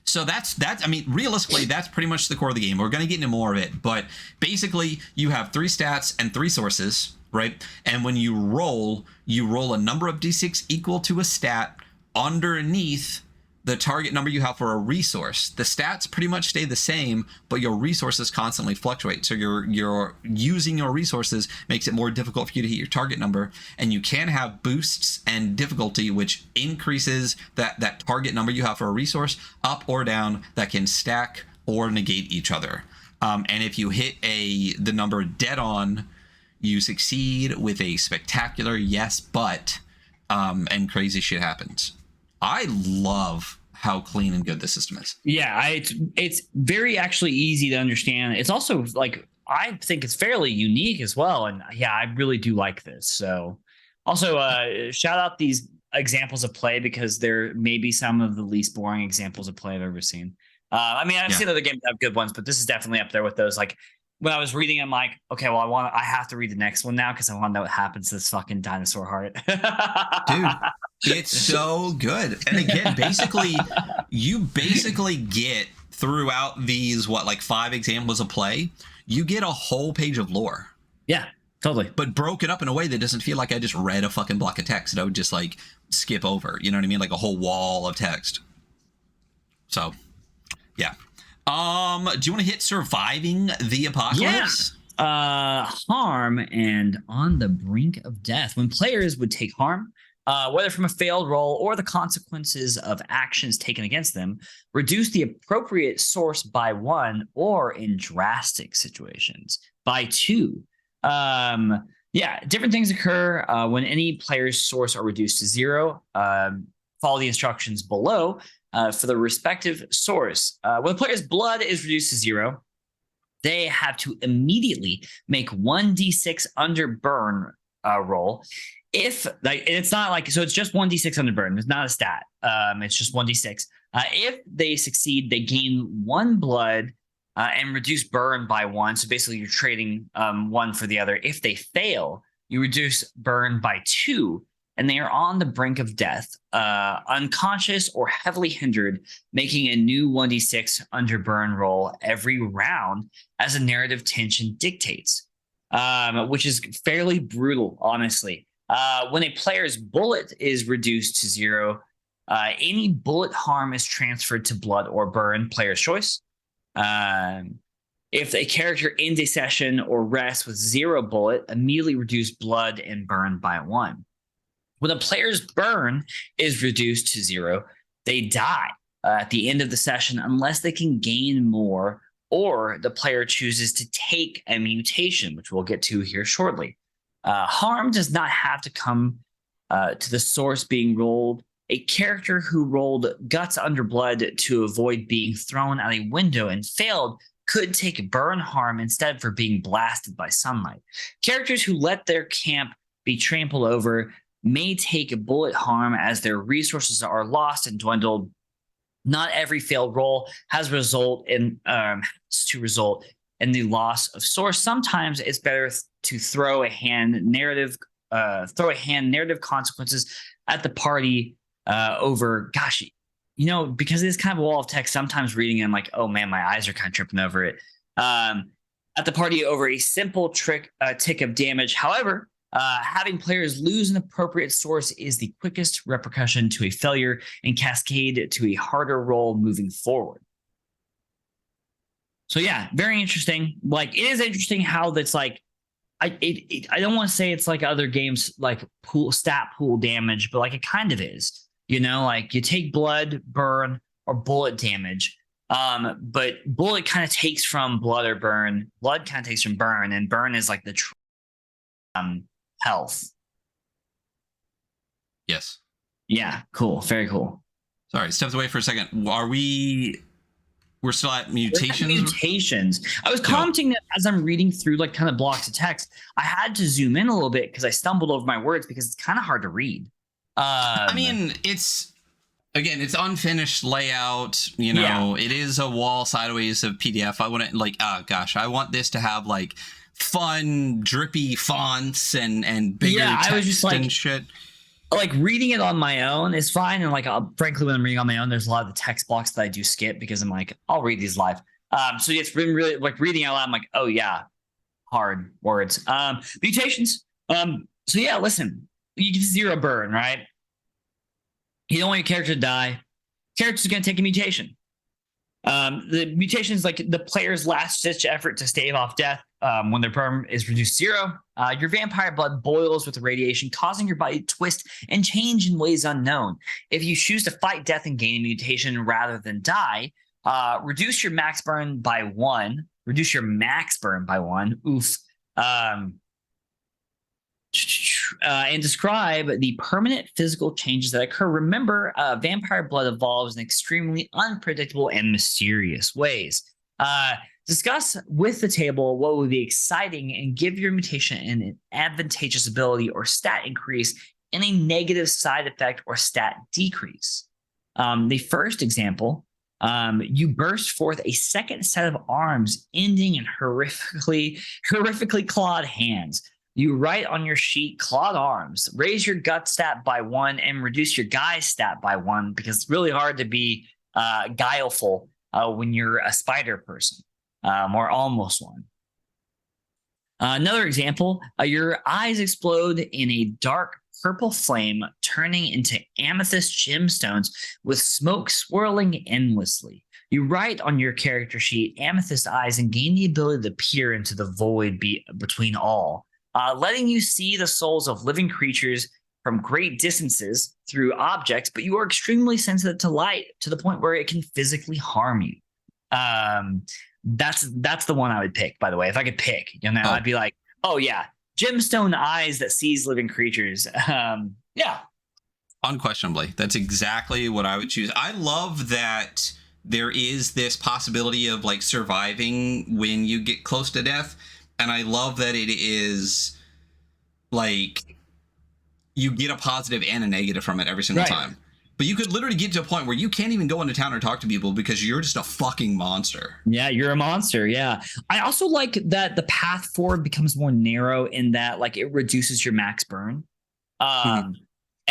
Speaker 1: So that's I mean, realistically, that's pretty much the core of the game. We're going to get into more of it, but basically you have 3 stats and 3 sources, right? And when you roll a number of d6 equal to a stat underneath the target number you have for a resource. The stats pretty much stay the same, but your resources constantly fluctuate. So you're using your resources makes it more difficult for you to hit your target number. And you can have boosts and difficulty, which increases that target number you have for a resource up or down, that can stack or negate each other. And if you hit the number dead on, you succeed with a spectacular yes, but, and crazy shit happens. I love how clean and good this system is.
Speaker 2: Yeah, it's very actually easy to understand. It's also like, I think it's fairly unique as well. And yeah, I really do like this. So also shout out these examples of play, because they're maybe some of the least boring examples of play I've ever seen. I mean, I've seen other games that have good ones, but this is definitely up there with those. Like when I was reading, I'm like, okay, well, I have to read the next one now because I want to know what happens to this fucking dinosaur heart.
Speaker 1: Dude. It's so good. And again, you basically get throughout these, 5 examples of play, you get a whole page of lore.
Speaker 2: Yeah, totally.
Speaker 1: But broken up in a way that doesn't feel like I just read a fucking block of text that I would just skip over. You know what I mean? Like a whole wall of text. So, yeah. Do you want to hit surviving the apocalypse?
Speaker 2: Yeah. Harm and on the brink of death. When players would take harm, whether from a failed roll or the consequences of actions taken against them, reduce the appropriate source by 1, or in drastic situations by 2. Different things occur when any player's source are reduced to 0. Follow the instructions below for the respective source. When the player's blood is reduced to 0, they have to immediately make 1d6 under burn roll. If it's not like, so it's just 1d6 under burn. It's not a stat. It's just 1d6. If they succeed, they gain 1 blood and reduce burn by 1. So basically, you're trading one for the other. If they fail, you reduce burn by 2, and they are on the brink of death, unconscious or heavily hindered, making a new 1d6 under burn roll every round as a narrative tension dictates, which is fairly brutal, honestly. When a player's bullet is reduced to 0, any bullet harm is transferred to blood or burn, player's choice. If a character ends a session or rests with 0 bullet, immediately reduce blood and burn by 1. When a player's burn is reduced to 0, they die at the end of the session unless they can gain more, or the player chooses to take a mutation, which we'll get to here shortly. Harm does not have to come to the source being rolled. A character who rolled guts under blood to avoid being thrown out a window and failed could take burn harm instead for being blasted by sunlight. Characters who let their camp be trampled over may take a bullet harm as their resources are lost and dwindled. Not every failed roll has to result in the loss of source. Sometimes it's better to throw a hand narrative consequences at the party over. Gosh, because it's kind of a wall of text. Sometimes reading it, I'm like, oh man, my eyes are kind of tripping over it. At the party over a simple tick of damage. However, having players lose an appropriate source is the quickest repercussion to a failure and cascade to a harder roll moving forward. So yeah, very interesting. Like, it is interesting how that's like, I don't want to say it's like other games like stat pool damage, but like it kind of is. Like you take blood, burn, or bullet damage. But bullet kind of takes from blood or burn. Blood kind of takes from burn, and burn is like the health.
Speaker 1: Yes.
Speaker 2: Yeah, cool. Very cool.
Speaker 1: Sorry, stepped away for a second. We're still at mutations?
Speaker 2: Mutations. I was commenting that as I'm reading through like kind of blocks of text, I had to zoom in a little bit because I stumbled over my words because it's kind of hard to read.
Speaker 1: I mean, it's unfinished layout. You know, It is a wall sideways of PDF. I wouldn't like, oh gosh, I want this to have like fun, drippy fonts and bigger text, I was just like, and shit.
Speaker 2: Like reading it on my own is fine, and like frankly, when I'm reading on my own, there's a lot of the text blocks that I do skip because I'm like, I'll read these live. So it's been really like reading out loud. I'm like, oh yeah, hard words. Mutations. So yeah, listen, you get 0 burn, right? You don't want your character to die. Character's gonna take a mutation. The mutation is like the player's last-ditch effort to stave off death. When their burn is reduced 0, your vampire blood boils with the radiation, causing your body to twist and change in ways unknown. If you choose to fight death and gain a mutation rather than die, reduce your max burn by 1. Reduce your max burn by 1. Oof. And describe the permanent physical changes that occur. Remember, vampire blood evolves in extremely unpredictable and mysterious ways. Discuss with the table what would be exciting and give your mutation an advantageous ability or stat increase and a negative side effect or stat decrease. The first example, you burst forth a second set of arms ending in horrifically clawed hands. You write on your sheet clawed arms, raise your gut stat by 1 and reduce your guy stat by 1 because it's really hard to be guileful when you're a spider person. Or almost one. Another example, your eyes explode in a dark purple flame, turning into amethyst gemstones with smoke swirling endlessly. You write on your character sheet amethyst eyes and gain the ability to peer into the void between all, letting you see the souls of living creatures from great distances through objects, but you are extremely sensitive to light to the point where it can physically harm you. That's the one I would pick, by the way. If I could pick, I'd be like, oh yeah, gemstone eyes that sees living creatures. Yeah.
Speaker 1: Unquestionably. That's exactly what I would choose. I love that there is this possibility of like surviving when you get close to death. And I love that it is like you get a positive and a negative from it every single time. But you could literally get to a point where you can't even go into town or talk to people because you're just a fucking monster.
Speaker 2: Yeah, you're a monster. Yeah. I also like that the path forward becomes more narrow in that like it reduces your max burn. And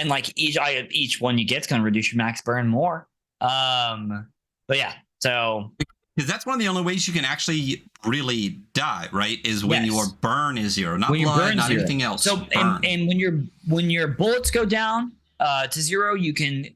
Speaker 2: like each one you get is going to reduce your max burn more. But yeah, so
Speaker 1: because that's one of the only ways you can actually really die, right? Is when your burn is 0, not when blood, not anything else.
Speaker 2: So and when your bullets go down to 0, you can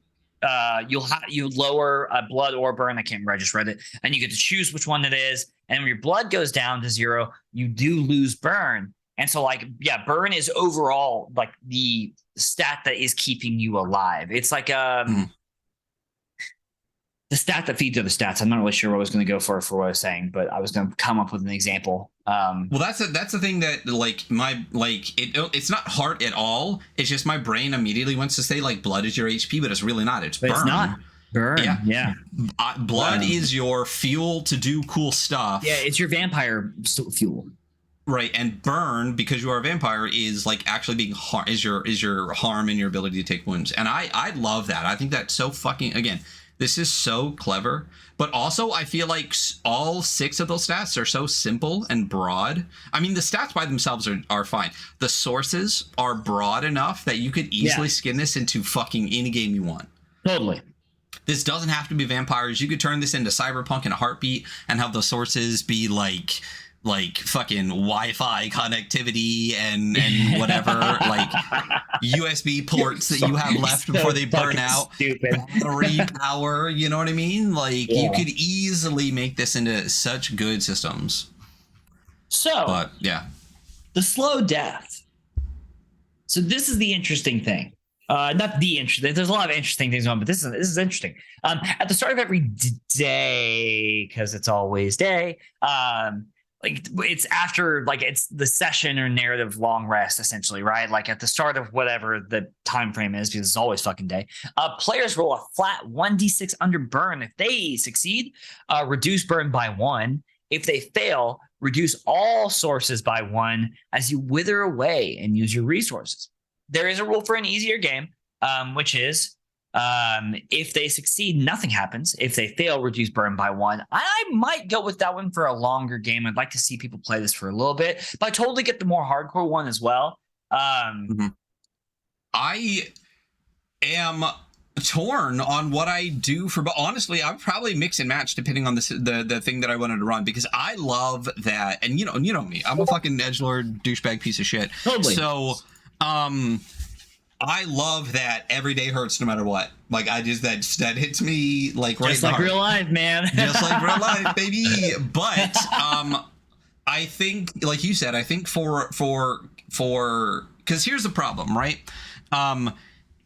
Speaker 2: you lower a blood or burn. I can't remember. I just read it, and you get to choose which one it is. And when your blood goes down to 0, you do lose burn. And so, like, yeah, burn is overall like the stat that is keeping you alive. It's like the stat that feeds other stats. I'm not really sure what I was going to go for what I was saying, but I was going to come up with an example.
Speaker 1: Well, that's the thing that it's not hard at all. It's just my brain immediately wants to say like blood is your HP, but it's really not. It's burn.
Speaker 2: It's not burn. Yeah.
Speaker 1: Blood is your fuel to do cool stuff.
Speaker 2: Yeah, it's your vampire fuel.
Speaker 1: Right, and burn, because you are a vampire, is like actually being is your harm and your ability to take wounds. And I love that. I think that's so fucking, again, this is so clever. But also, I feel like all 6 of those stats are so simple and broad. I mean, the stats by themselves are fine. The sources are broad enough that you could easily skin this into fucking any game you want.
Speaker 2: Totally.
Speaker 1: This doesn't have to be vampires. You could turn this into Cyberpunk in a heartbeat and have the sources be like fucking Wi-Fi connectivity and whatever, like USB ports that you have left before they burn out. Battery power, you know what I mean? Like you could easily make this into such good systems.
Speaker 2: So,
Speaker 1: yeah,
Speaker 2: the slow death. So this is the interesting thing. Not the interesting. There's a lot of interesting things on, but this is interesting. At the start of every day, because it's always day. Like it's after, like it's the session or narrative long rest, essentially, right? Like at the start of whatever the time frame is, because it's always fucking day. Players roll a flat 1d6 under burn. If they succeed, reduce burn by 1. If they fail, reduce all sources by 1 as you wither away and use your resources. There is a rule for an easier game, which is if they succeed, nothing happens. If they fail, reduce burn by 1. I might go with that one for a longer game. I'd like to see people play this for a little bit, but I totally get the more hardcore one as well.
Speaker 1: I am torn on what I do for, but honestly, I would probably mix and match depending on the thing that I wanted to run, because I love that. And you know me, I'm a fucking edgelord douchebag piece of shit.
Speaker 2: Totally.
Speaker 1: So, I love that every day hurts no matter what. Like that hits me like right
Speaker 2: just like real life, man.
Speaker 1: Just like real life, baby. But I think, like you said, I think for because here's the problem, right?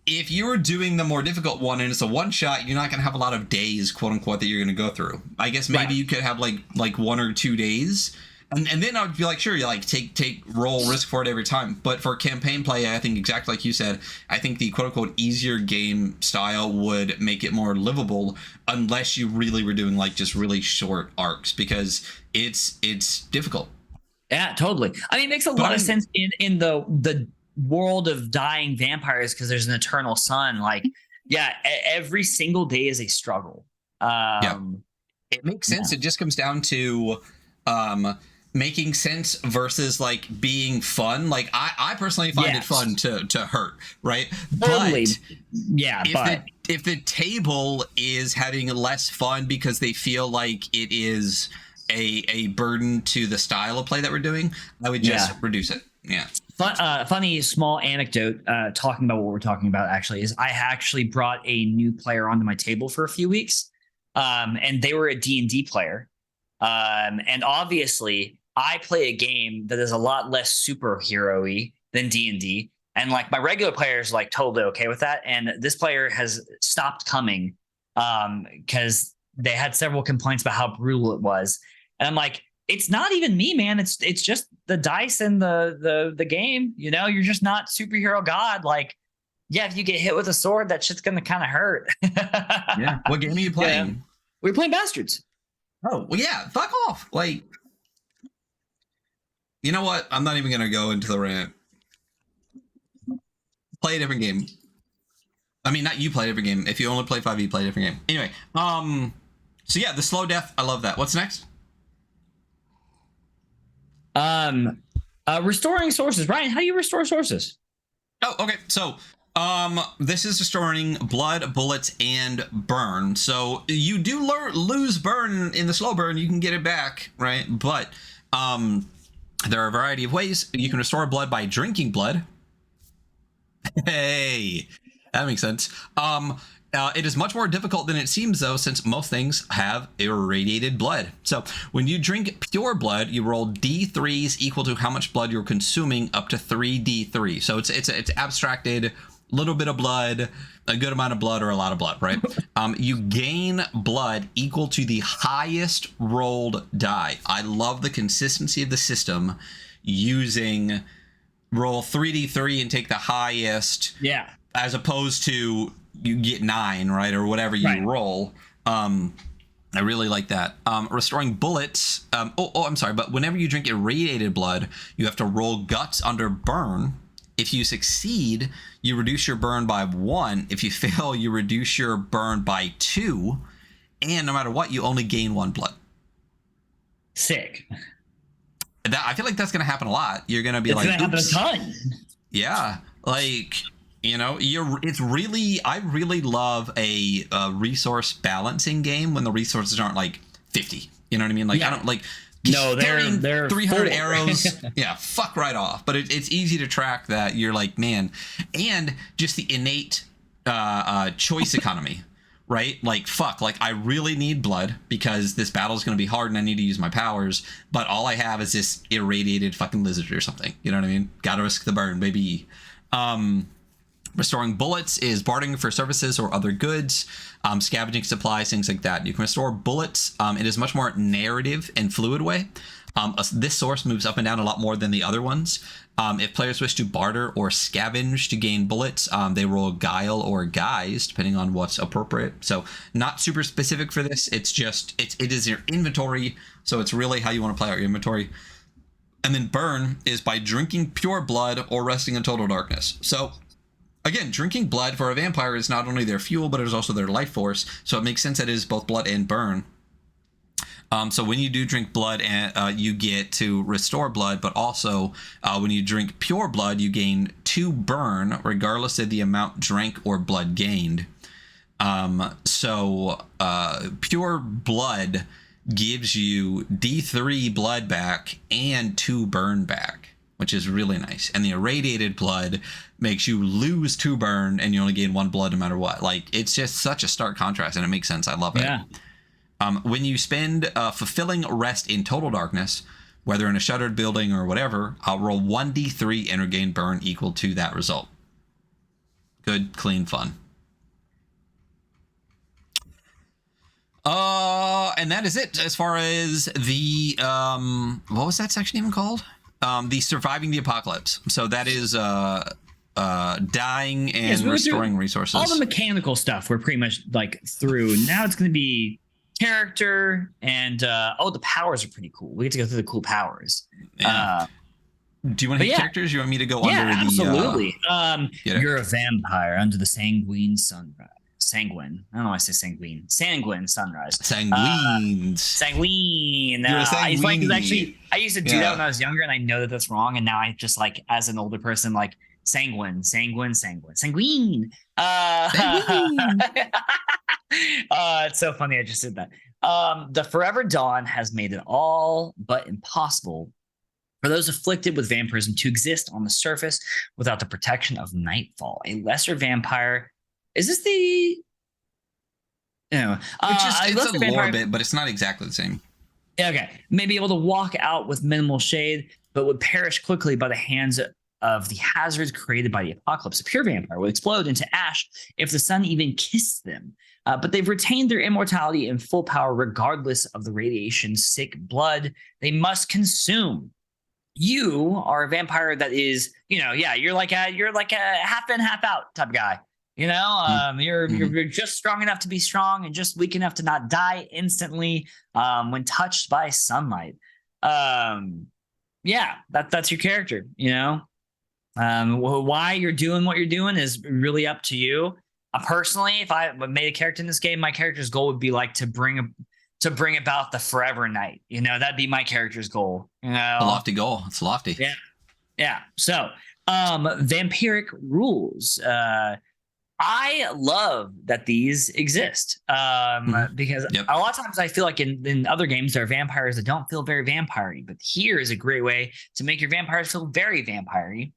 Speaker 1: If you're doing the more difficult one and it's a one shot, you're not gonna have a lot of days, quote unquote, that you're gonna go through. I guess maybe you could have like 1 or 2 days. And then I would be like, sure, you like take roll risk for it every time. But for campaign play, I think exactly like you said, I think the quote unquote easier game style would make it more livable, unless you really were doing like just really short arcs, because it's difficult.
Speaker 2: Yeah, totally. I mean, it makes a lot of sense in the world of dying vampires, because there's an eternal sun. Like, yeah, every single day is a struggle.
Speaker 1: It makes sense. It just comes down to making sense versus like being fun. Like I personally find it fun to hurt, right?
Speaker 2: Totally.
Speaker 1: But if the table is having less fun because they feel like it is a burden to the style of play that we're doing, I would just reduce it. Yeah.
Speaker 2: Funny small anecdote talking about what we're talking about actually is I actually brought a new player onto my table for a few weeks, and they were a D&D player. And obviously I play a game that is a lot less superhero-y than D&D. And like my regular player is like totally okay with that. And this player has stopped coming because they had several complaints about how brutal it was. And I'm like, it's not even me, man. It's just the dice and the game. You know, you're just not superhero god. Like, yeah, if you get hit with a sword, that shit's gonna kind of hurt.
Speaker 1: Yeah. What game are you playing?
Speaker 2: Yeah. We're playing Bastards.
Speaker 1: Oh, well, yeah, fuck off. Like, you know what? I'm not even going to go into the rant. Play a different game. I mean, not you play a different game. If you only play 5e, play a different game. Anyway, so yeah, the slow death, I love that. What's next?
Speaker 2: Restoring sources. Ryan, how do you restore sources?
Speaker 1: Oh, okay. So, this is restoring blood, bullets, and burn. So you do lose burn in the slow burn. You can get it back, right? But there are a variety of ways. You can restore blood by drinking blood. Hey, that makes sense. It is much more difficult than it seems, though, since most things have irradiated blood. So when you drink pure blood, you roll d3s equal to how much blood you're consuming, up to 3d3. So it's abstracted. Little bit of blood, a good amount of blood, or a lot of blood, right? You gain blood equal to the highest rolled die. I love the consistency of the system using roll 3d3 and take the highest. Yeah. As opposed to you get 9, right? Or whatever you roll. I really like that. Restoring bullets. I'm sorry, but whenever you drink irradiated blood, you have to roll guts under burn. If you succeed, you reduce your burn by 1. If you fail, you reduce your burn by 2. And no matter what, you only gain 1 blood.
Speaker 2: Sick.
Speaker 1: I feel like that's going to happen a lot. You're going to be
Speaker 2: it's going to happen a ton.
Speaker 1: Yeah. Like, you know, I really love a resource balancing game when the resources aren't like 50. You know what I mean? Like, I don't like...
Speaker 2: No, they're
Speaker 1: 300 arrows. Yeah, fuck right off. But it's easy to track that. You're like, man, and just the innate choice economy, right? Like, fuck, like I really need blood because this battle is going to be hard and I need to use my powers. But all I have is this irradiated fucking lizard or something. You know what I mean? Got to risk the burn, baby. Restoring bullets is bartering for services or other goods, scavenging supplies, things like that. You can restore bullets in a much more narrative and fluid way. This source moves up and down a lot more than the other ones. If players wish to barter or scavenge to gain bullets, they roll guile or guise, depending on what's appropriate. So not super specific for this. It's just, it is your inventory. So it's really how you want to play out your inventory. And then burn is by drinking pure blood or resting in total darkness. So again, drinking blood for a vampire is not only their fuel, but it is also their life force. So it makes sense that it is both blood and burn. So when you do drink blood, you get to restore blood, but also when you drink pure blood, you gain 2 burn, regardless of the amount drank or blood gained. So pure blood gives you D3 blood back and 2 burn back, which is really nice. And the irradiated blood makes you lose 2 burn and you only gain 1 blood no matter what. Like, it's just such a stark contrast, and it makes sense. I love it.
Speaker 2: Yeah.
Speaker 1: When you spend fulfilling rest in total darkness, whether in a shuttered building or whatever, I'll roll 1d3 and regain burn equal to that result. Good, clean fun. And that is it as far as the what was that section even called? The surviving the apocalypse. So that is dying and restoring resources.
Speaker 2: All the mechanical stuff we're pretty much like through. Now it's going to be character and the powers are pretty cool. We get to go through the cool powers.
Speaker 1: Yeah. Do you want to hit characters? You want me to go under the...
Speaker 2: Absolutely. You're a vampire under the sanguine sunrise. Sanguine. I don't know why I say sanguine. Sanguine sunrise.
Speaker 1: Sanguine.
Speaker 2: Sanguine. It's like, actually, I used to do that when I was younger, and I know that that's wrong. And now I just, like, as an older person, like, sanguine. Sanguine. Sanguine. It's so funny I just did that. The Forever Dawn has made it all but impossible for those afflicted with vampirism to exist on the surface without the protection of nightfall. A lesser vampire. Is this the?
Speaker 1: It's a lore bit, but it's not exactly the same.
Speaker 2: Okay, may be able to walk out with minimal shade, but would perish quickly by the hands of the hazards created by the apocalypse. A pure vampire would explode into ash if the sun even kissed them. But they've retained their immortality and full power regardless of the radiation-sick blood they must consume. You are a vampire that is, you're like a half in, half out type of guy. You're just strong enough to be strong and just weak enough to not die instantly when touched by sunlight. That's your character. Why you're doing what you're doing is really up to you. Personally, if I made a character in this game, my character's goal would be like to bring about the forever night. That'd be my character's goal. A
Speaker 1: lofty goal. It's lofty.
Speaker 2: Yeah. So, vampiric rules. I love that these exist because a lot of times I feel like in other games there are vampires that don't feel very vampire-y, but here is a great way to make your vampires feel very vampire-y.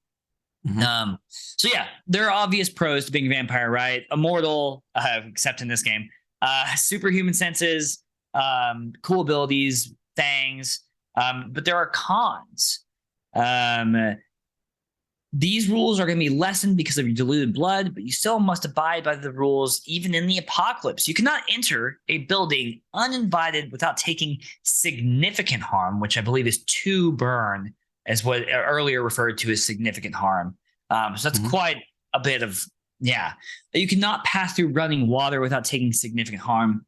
Speaker 2: There are obvious pros to being a vampire, right? Immortal, except in this game, superhuman senses, cool abilities, fangs, but there are cons. These rules are going to be lessened because of your diluted blood, but you still must abide by the rules even in the apocalypse. You cannot enter a building uninvited without taking significant harm, which I believe is 2 burn, as what earlier referred to as significant harm. So that's quite a bit of, You cannot pass through running water without taking significant harm.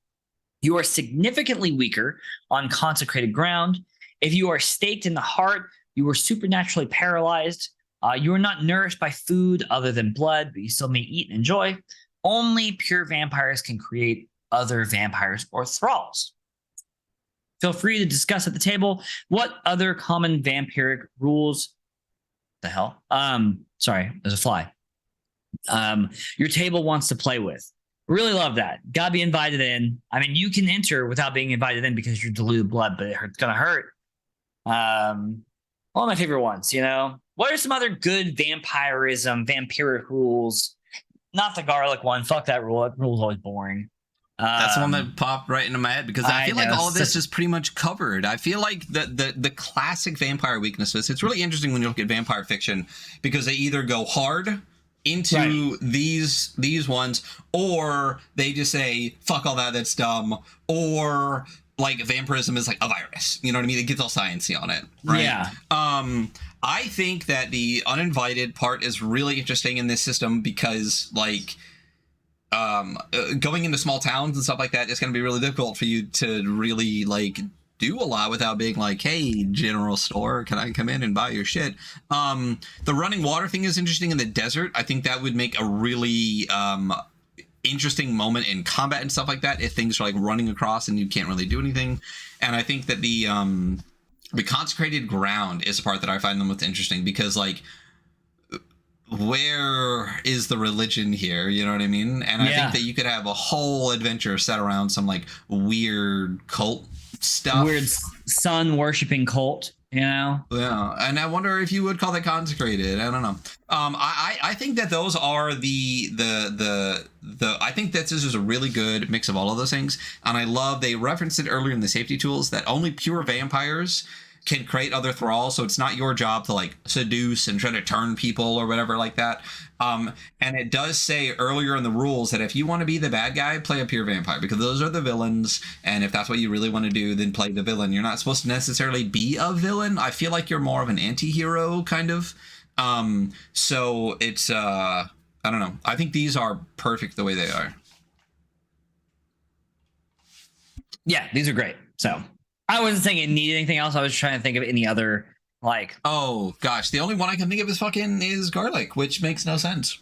Speaker 2: You are significantly weaker on consecrated ground. If you are staked in the heart, you are supernaturally paralyzed. You are not nourished by food other than blood, but you still may eat and enjoy. Only pure vampires can create other vampires or thralls. Feel free to discuss at the table what other common vampiric rules. The hell? Sorry, there's a fly. Your table wants to play with. Really love that. Gotta be invited in. I mean, you can enter without being invited in because you're diluted blood, but it's gonna hurt. One of my favorite ones, What are some other good vampiric rules? Not the garlic one. Fuck that rule. That rule's always boring.
Speaker 1: That's the one that popped right into my head because I feel like all of this is pretty much covered. I feel like the classic vampire weaknesses, it's really interesting when you look at vampire fiction because they either go hard into these ones, or they just say fuck all that, that's dumb, or like vampirism is like a virus, you know what I mean? It gets all sciencey on it, right?
Speaker 2: Yeah.
Speaker 1: I think that the uninvited part is really interesting in this system because like going into small towns and stuff like that is going to be really difficult for you to really like do a lot without being like, hey, general store, can I come in and buy your shit? The running water thing is interesting in the desert. I think that would make a really interesting moment in combat and stuff like that if things are like running across and you can't really do anything. And I think that the consecrated ground is the part that I find the most interesting because like where is the religion here, you know what I mean? And I think that you could have a whole adventure set around some like weird cult stuff,
Speaker 2: weird sun worshipping cult, you know?
Speaker 1: Yeah, and I wonder if you would call that consecrated. I don't know. I think that those are the I think that this is a really good mix of all of those things, and I love they referenced it earlier in the safety tools that only pure vampires can create other thralls, so it's not your job to like seduce and try to turn people or whatever like that. And it does say earlier in the rules that if you want to be the bad guy, play a pure vampire because those are the villains, and if that's what you really want to do, then play the villain. You're not supposed to necessarily be a villain. I feel like you're more of an anti-hero kind of. So it's I don't know. I think these are perfect the way they are.
Speaker 2: Yeah, these are great. So I wasn't saying it needed anything else. I was trying to think of any other like.
Speaker 1: Oh gosh, the only one I can think of is garlic, which makes no sense.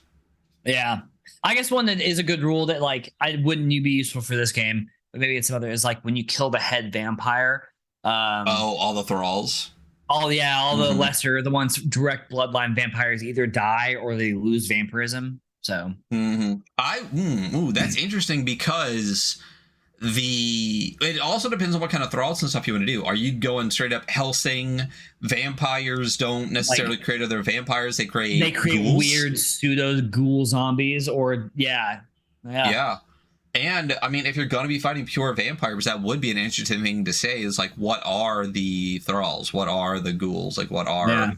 Speaker 2: Yeah, I guess one that is a good rule that like I wouldn't be useful for this game, but maybe it's some other is like when you kill the head vampire.
Speaker 1: All the thralls.
Speaker 2: All the lesser, the ones direct bloodline vampires either die or they lose vampirism. So
Speaker 1: that's interesting because. It also depends on what kind of thralls and stuff you want to do. Are you going straight up Helsing? Vampires don't necessarily create other vampires. They create ghouls.
Speaker 2: Weird pseudo ghoul zombies or yeah.
Speaker 1: And I mean, if you're going to be fighting pure vampires, that would be an interesting thing to say is like, what are the thralls? What are the ghouls? Like, what are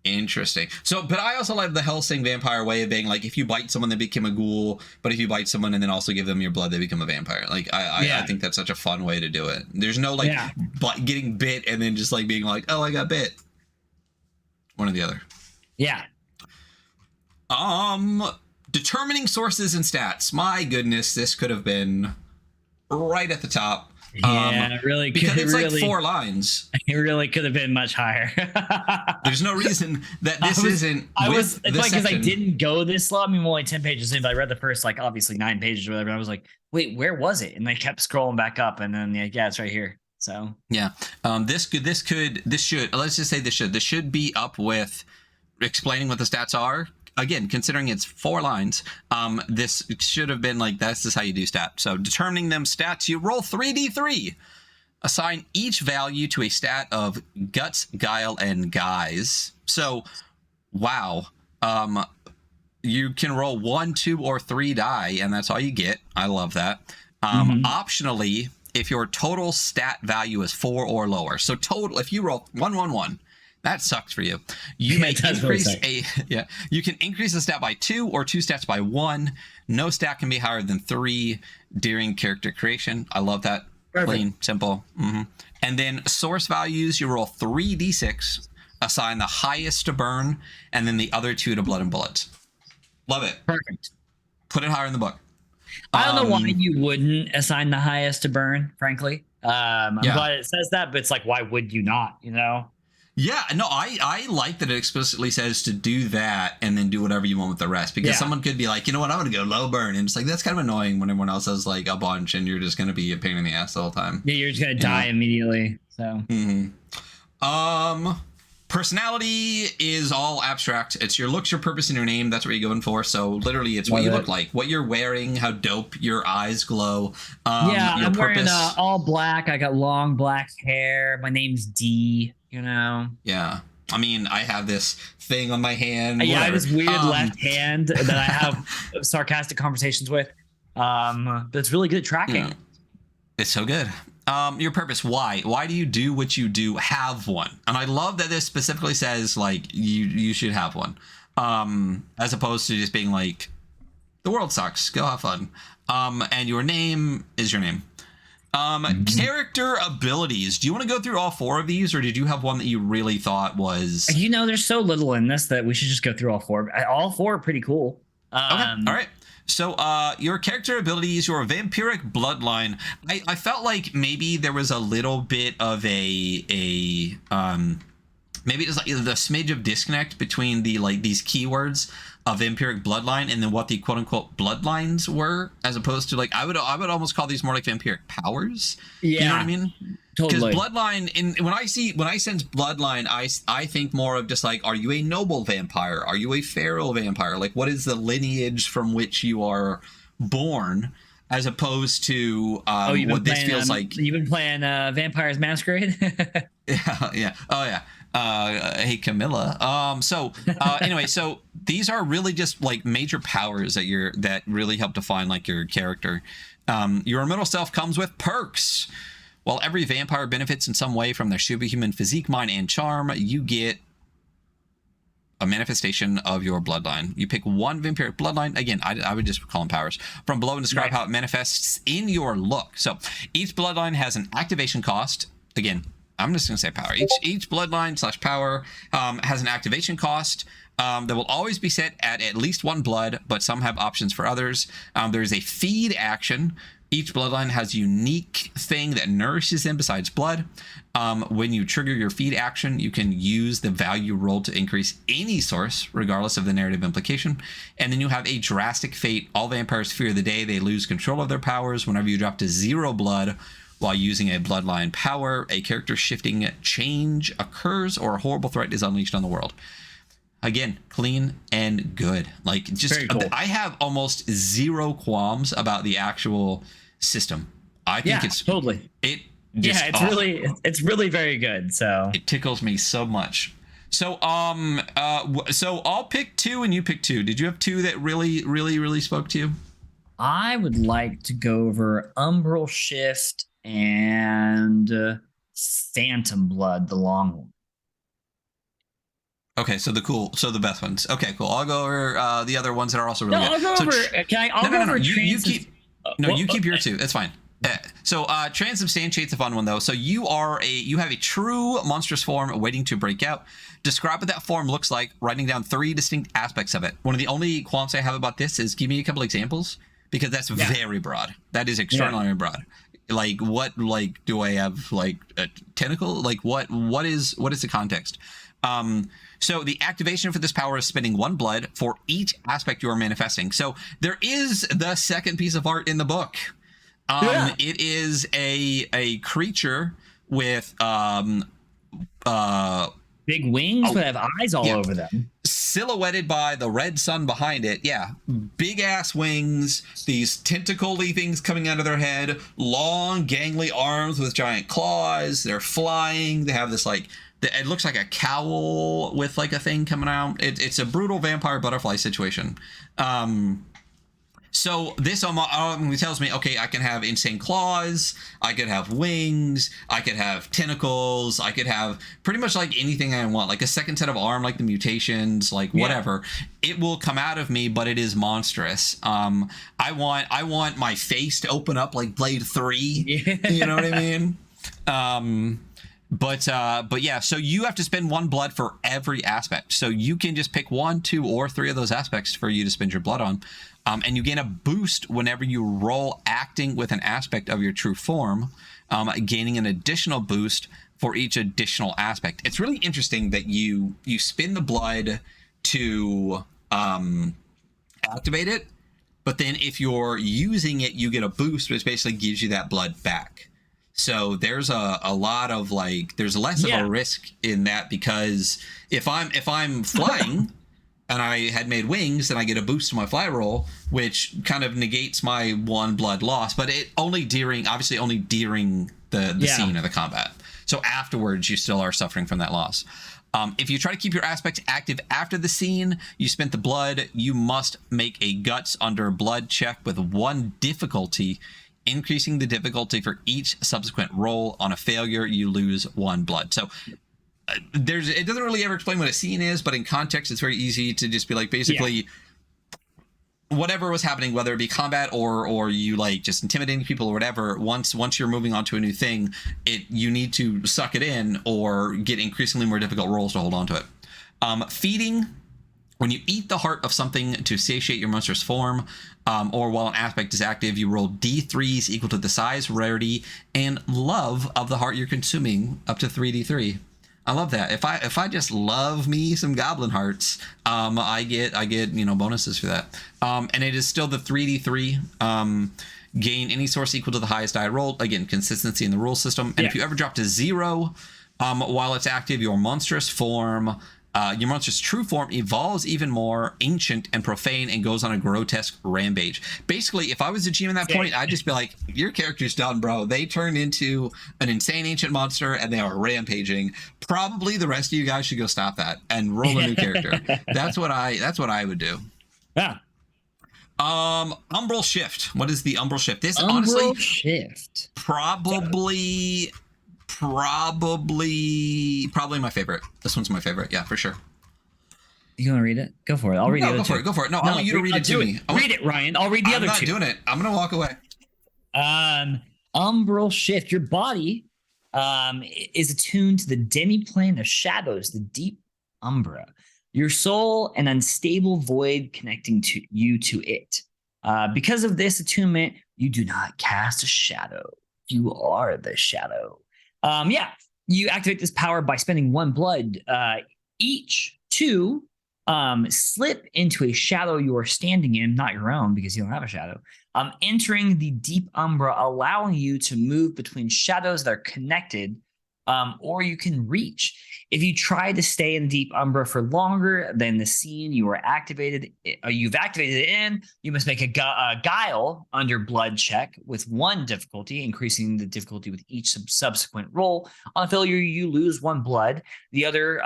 Speaker 1: interesting. So, but I also like the Helsing vampire way of being like, if you bite someone, they become a ghoul. But if you bite someone and then also give them your blood, they become a vampire. Like, I think that's such a fun way to do it. There's no like getting bit and then just like being like, oh, I got bit. One or the other.
Speaker 2: Yeah.
Speaker 1: Determining sources and stats. My goodness, this could have been right at the top.
Speaker 2: Yeah, really.
Speaker 1: Because it's like 4 lines.
Speaker 2: It really could have been much higher.
Speaker 1: There's no reason that this isn't.
Speaker 2: It's funny because I didn't go this slow. I mean, only 10 pages in, but I read the first like obviously 9 pages or whatever. And I was like, wait, where was it? And I kept scrolling back up, and then it's right here. So
Speaker 1: this should be up with explaining what the stats are. Again, considering it's 4 lines, this should have been like, this is how you do stats. So determining them stats, you roll 3d3. Assign each value to a stat of guts, guile, and guise. So, wow. You can roll 1, 2, or 3 die, and that's all you get. I love that. Optionally, if your total stat value is 4 or lower. So total, if you roll 1, 1, 1, that sucks for you. You may increase you can increase the stat by 2 or 2 stats by 1. No stat can be higher than 3 during character creation. I love that. Perfect. Plain, simple. And then source values, you roll 3d6, assign the highest to burn, and then the other 2 to blood and bullets. Love it. Perfect. Put it higher in the book.
Speaker 2: I don't know why you wouldn't assign the highest to burn, frankly. I'm glad it says that, but it's like, why would you not, you know?
Speaker 1: Yeah, no, I like that it explicitly says to do that and then do whatever you want with the rest. Because someone could be like, you know what, I'm going to go low burn. And it's like, that's kind of annoying when everyone else has like a bunch and you're just going to be a pain in the ass the whole time.
Speaker 2: Yeah, you're just going to die immediately. So.
Speaker 1: Personality is all abstract. It's your looks, your purpose, and your name. That's what you're going for. So literally, it's what you look like, what you're wearing, how dope your eyes glow.
Speaker 2: I'm wearing all black. I got long black hair. My name's D. You know.
Speaker 1: Yeah. I mean, I have this thing on my hand.
Speaker 2: Yeah, I have this weird left hand that I have sarcastic conversations with. But it's really good at tracking.
Speaker 1: Yeah. It's so good. Your purpose, why do you do what you do? Have one. And I love that this specifically says like you should have one. as opposed to just being like, the world sucks, go have fun. And your name is your name. Character abilities. Do you want to go through all 4 of these, or did you have one that you really thought was?
Speaker 2: There's so little in this that we should just go through all 4. All 4 are pretty cool.
Speaker 1: Okay, all right. So your character abilities, your vampiric bloodline. I felt like maybe there was a little bit of maybe it's like the smidge of disconnect between the these keywords of vampiric bloodline and then what the quote unquote bloodlines were, as opposed to I would almost call these more like vampiric powers.
Speaker 2: Yeah,
Speaker 1: you know what I mean?
Speaker 2: Totally.
Speaker 1: Because bloodline, when I sense bloodline, I think more of just are you a noble vampire? Are you a feral vampire? What is the lineage from which you are born? As opposed to what this feels like.
Speaker 2: You've been playing Vampires Masquerade?
Speaker 1: Yeah. Oh, yeah. Hey, Camilla. Anyway, so these are really just major powers that really help define your character. Your immortal self comes with perks. While every vampire benefits in some way from their superhuman physique, mind, and charm, you get a manifestation of your bloodline. You pick one vampiric bloodline. Again, I would just call them powers. From below and describe how it manifests in your look. So each bloodline has an activation cost. Again, I'm just going to say power. Each bloodline / power has an activation cost that will always be set at least 1 blood, but some have options for others. There's a feed action. Each bloodline has a unique thing that nourishes them besides blood. When you trigger your feed action, you can use the value rolled to increase any source, regardless of the narrative implication. And then you have a drastic fate. All vampires fear the day they lose control of their powers. Whenever you drop to 0 blood while using a bloodline power, a character shifting change occurs or a horrible threat is unleashed on the world. Again, clean and good.
Speaker 2: Very cool.
Speaker 1: I have almost 0 qualms about the actual system. I think it's
Speaker 2: totally. It's really very good. So
Speaker 1: it tickles me so much. So so I'll pick 2 and you pick 2. Did you have 2 that really spoke to you?
Speaker 2: I would like to go over Umbral Shift and Phantom Blood, the long one.
Speaker 1: Okay, so the best ones. Okay, cool. I'll go over the other ones that are also really good.
Speaker 2: I'll go over.
Speaker 1: You keep your 2. That's fine. So transubstantiate's a fun one though. So you have a true monstrous form waiting to break out. Describe what that form looks like, writing down 3 distinct aspects of it. One of the only qualms I have about this is give me a couple examples, because that's very broad. That is extraordinarily broad. What do I have a tentacle? What is the context? So the activation for this power is spending 1 blood for each aspect you are manifesting. So there is the second piece of art in the book. It is a creature with
Speaker 2: big wings that have eyes all over them,
Speaker 1: silhouetted by the red sun behind it. Big ass wings, these tentacle-y things coming out of their head, long gangly arms with giant claws. They're flying. They have this it looks like a cowl with a thing coming out. It's a brutal vampire butterfly situation. So this tells me, okay, I can have insane claws, I could have wings, I could have tentacles, I could have pretty much anything I want, a second set of arm, the mutations, whatever. It will come out of me, but it is monstrous. I want my face to open up like Blade 3. You know what I mean? But yeah, so you have to spend 1 blood for every aspect. So you can just pick 1, 2, or 3 of those aspects for you to spend your blood on. And you gain a boost whenever you roll acting with an aspect of your true form, gaining an additional boost for each additional aspect. It's really interesting that you spin the blood to activate it, but then if you're using it, you get a boost, which basically gives you that blood back. So there's a lot of there's less of a risk in that, because if I'm flying and I had made wings, then I get a boost to my fly roll, which kind of negates my 1 blood loss, but it only during the scene of the combat. So afterwards, you still are suffering from that loss. If you try to keep your aspects active after the scene, you spent the blood, you must make a guts under blood check with 1 difficulty, increasing the difficulty for each subsequent roll. On a failure, you lose 1 blood. So it doesn't really ever explain what a scene is, but in context, it's very easy to just be like, basically, whatever was happening, whether it be combat or you like just intimidating people or whatever, once you're moving on to a new thing, you need to suck it in or get increasingly more difficult rolls to hold on to it. Feeding. When you eat the heart of something to satiate your monstrous form, or while an aspect is active, you roll d3s equal to the size, rarity, and love of the heart you're consuming, up to 3d3. I love that. If I just love me some goblin hearts, I get bonuses for that. And it is still the 3d3. Gain any source equal to the highest die rolled. Again, consistency in the rule system. And if you ever drop to 0, while it's active, your monstrous form. Your monster's true form evolves even more ancient and profane and goes on a grotesque rampage. Basically, if I was a GM at that point, I'd just be like, your character's done, bro. They turned into an insane ancient monster and they are rampaging. Probably the rest of you guys should go stop that and roll a new character. That's what I would do.
Speaker 2: Yeah.
Speaker 1: Umbral Shift. What is the Umbral Shift? This
Speaker 2: Umbral
Speaker 1: honestly
Speaker 2: Shift.
Speaker 1: Probably my favorite. This one's my favorite. Yeah, for sure.
Speaker 2: You want to read it? Go for it. I'll read it.
Speaker 1: Go for it. No, I want you to read it to me.
Speaker 2: Read it, Ryan. I'll read the other two. I'm
Speaker 1: not doing it. I'm going to walk away.
Speaker 2: Umbral Shift. Your body is attuned to the demi-plane of shadows, the deep umbra. Your soul, an unstable void connecting to you to it. Because of this attunement, you do not cast a shadow. You are the shadow. You activate this power by spending 1 blood each to slip into a shadow you are standing in, not your own because you don't have a shadow, entering the deep umbra, allowing you to move between shadows that are connected, or you can reach. If you try to stay in deep umbra for longer than the scene you've activated it in, you must make a guile under blood check with 1 difficulty, increasing the difficulty with each subsequent roll. On failure, you lose 1 blood. The other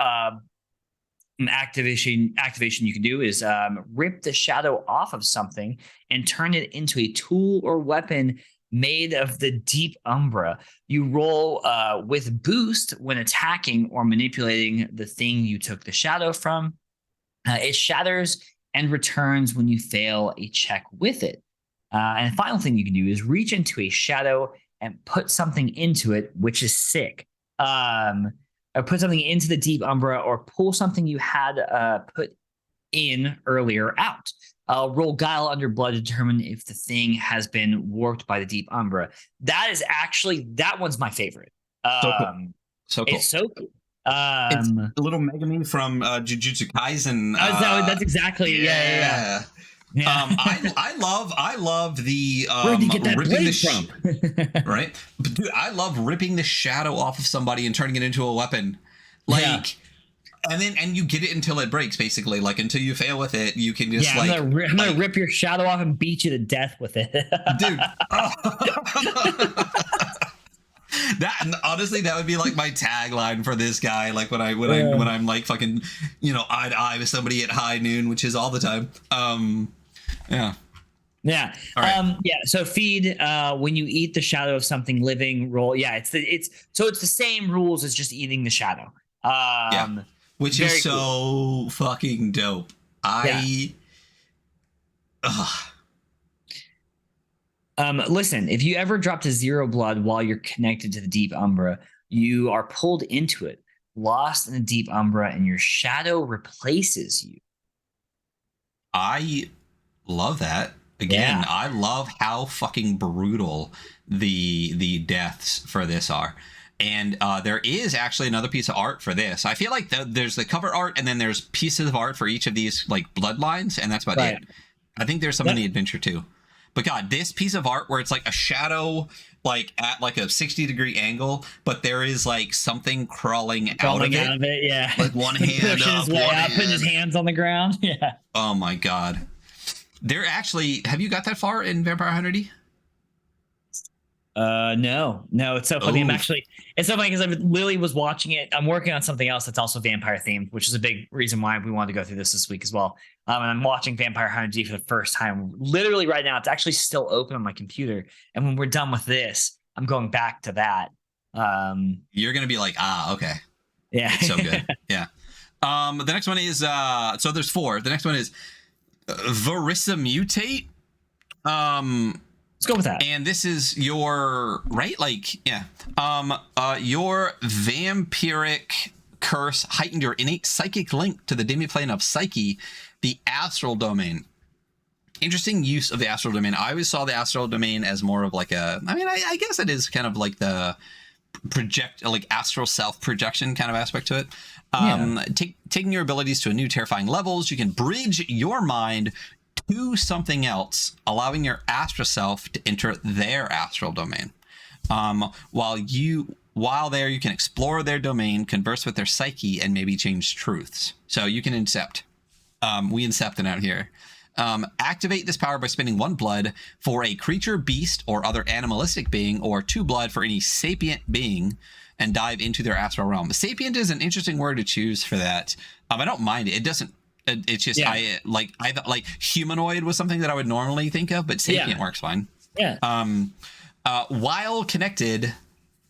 Speaker 2: activation you can do is rip the shadow off of something and turn it into a tool or weapon made of the deep umbra. You roll with boost when attacking or manipulating the thing you took the shadow from. It shatters and returns when you fail a check with it. And the final thing you can do is reach into a shadow and put something into it, which is sick. Or put something into the deep umbra or pull something you had put in earlier out. Roll guile under blood to determine if the thing has been warped by the deep umbra. That one's my favorite.
Speaker 1: So cool.
Speaker 2: It's so cool.
Speaker 1: It's a little Megami from Jujutsu Kaisen.
Speaker 2: That's exactly it. Yeah.
Speaker 1: I love the
Speaker 2: where'd you get that
Speaker 1: ripping
Speaker 2: blade
Speaker 1: from? Right, but dude, I love ripping the shadow off of somebody and turning it into a weapon, and you get it until it breaks, basically. Like until you fail with it, you can just
Speaker 2: I'm gonna rip your shadow off and beat you to death with it,
Speaker 1: dude. Honestly, that would be like my tagline for this guy. Like when I'm like fucking, eye to eye with somebody at high noon, which is all the time. Yeah. All right.
Speaker 2: So feed when you eat the shadow of something living. Roll. Yeah. It's the same rules as just eating the shadow.
Speaker 1: Which is so fucking dope.
Speaker 2: Listen, if you ever drop to 0 blood while you're connected to the deep umbra, you are pulled into it, lost in the deep umbra, and your shadow replaces you.
Speaker 1: I love that. Again, I love how fucking brutal the deaths for this are. And there is actually another piece of art for this. I feel like there's the cover art and then there's pieces of art for each of these like bloodlines, and that's about it. I think there's some in the adventure too. But God, this piece of art where it's like a shadow like at like a 60-degree angle, but there is like something crawling out of it.
Speaker 2: Yeah.
Speaker 1: Like one hand up,
Speaker 2: putting his hands on the ground. Yeah.
Speaker 1: Oh my God. They're actually, have you got that far in Vampire Hunter D?
Speaker 2: No, it's so funny. It's so funny because I literally was watching it. I'm working on something else that's also vampire themed, which is a big reason why we wanted to go through this week as well. And I'm watching Vampire Hunter D for the first time. Literally right now, it's actually still open on my computer. And when we're done with this, I'm going back to that.
Speaker 1: You're going to be like, okay.
Speaker 2: Yeah.
Speaker 1: It's so good. Yeah. The next one is so there's 4. The next one is Mutate.
Speaker 2: Let's go with that.
Speaker 1: And this is your right, like, yeah. Your vampiric curse heightened your innate psychic link to the demiplane of Psyche, the astral domain. Interesting use of the astral domain. I always saw the astral domain as more of like a, I mean, I guess it is kind of like the astral self projection kind of aspect to it. Taking your abilities to a new terrifying levels, you can bridge your mind to something else, allowing your astral self to enter their astral domain. While there, you can explore their domain, converse with their psyche, and maybe change truths. So you can incept. We incepted out here. Activate this power by spending 1 blood for a creature, beast, or other animalistic being, or 2 blood for any sapient being, and dive into their astral realm. Sapient is an interesting word to choose for that. I don't mind it. It doesn't. It's just I like humanoid was something that I would normally think of, but sapient works fine.
Speaker 2: Yeah.
Speaker 1: While connected,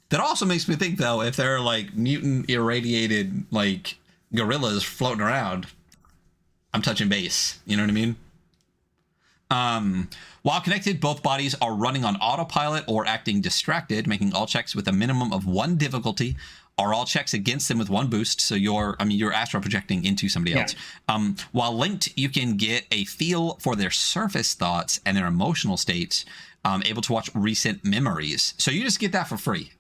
Speaker 1: that also makes me think though, if there are like mutant irradiated like gorillas floating around, I'm touching base. You know what I mean? While connected, both bodies are running on autopilot or acting distracted, making all checks with a minimum of 1 difficulty, or all checks against them with 1 boost. So you're astral projecting into somebody else. While linked, you can get a feel for their surface thoughts and their emotional states, able to watch recent memories. So you just get that for free.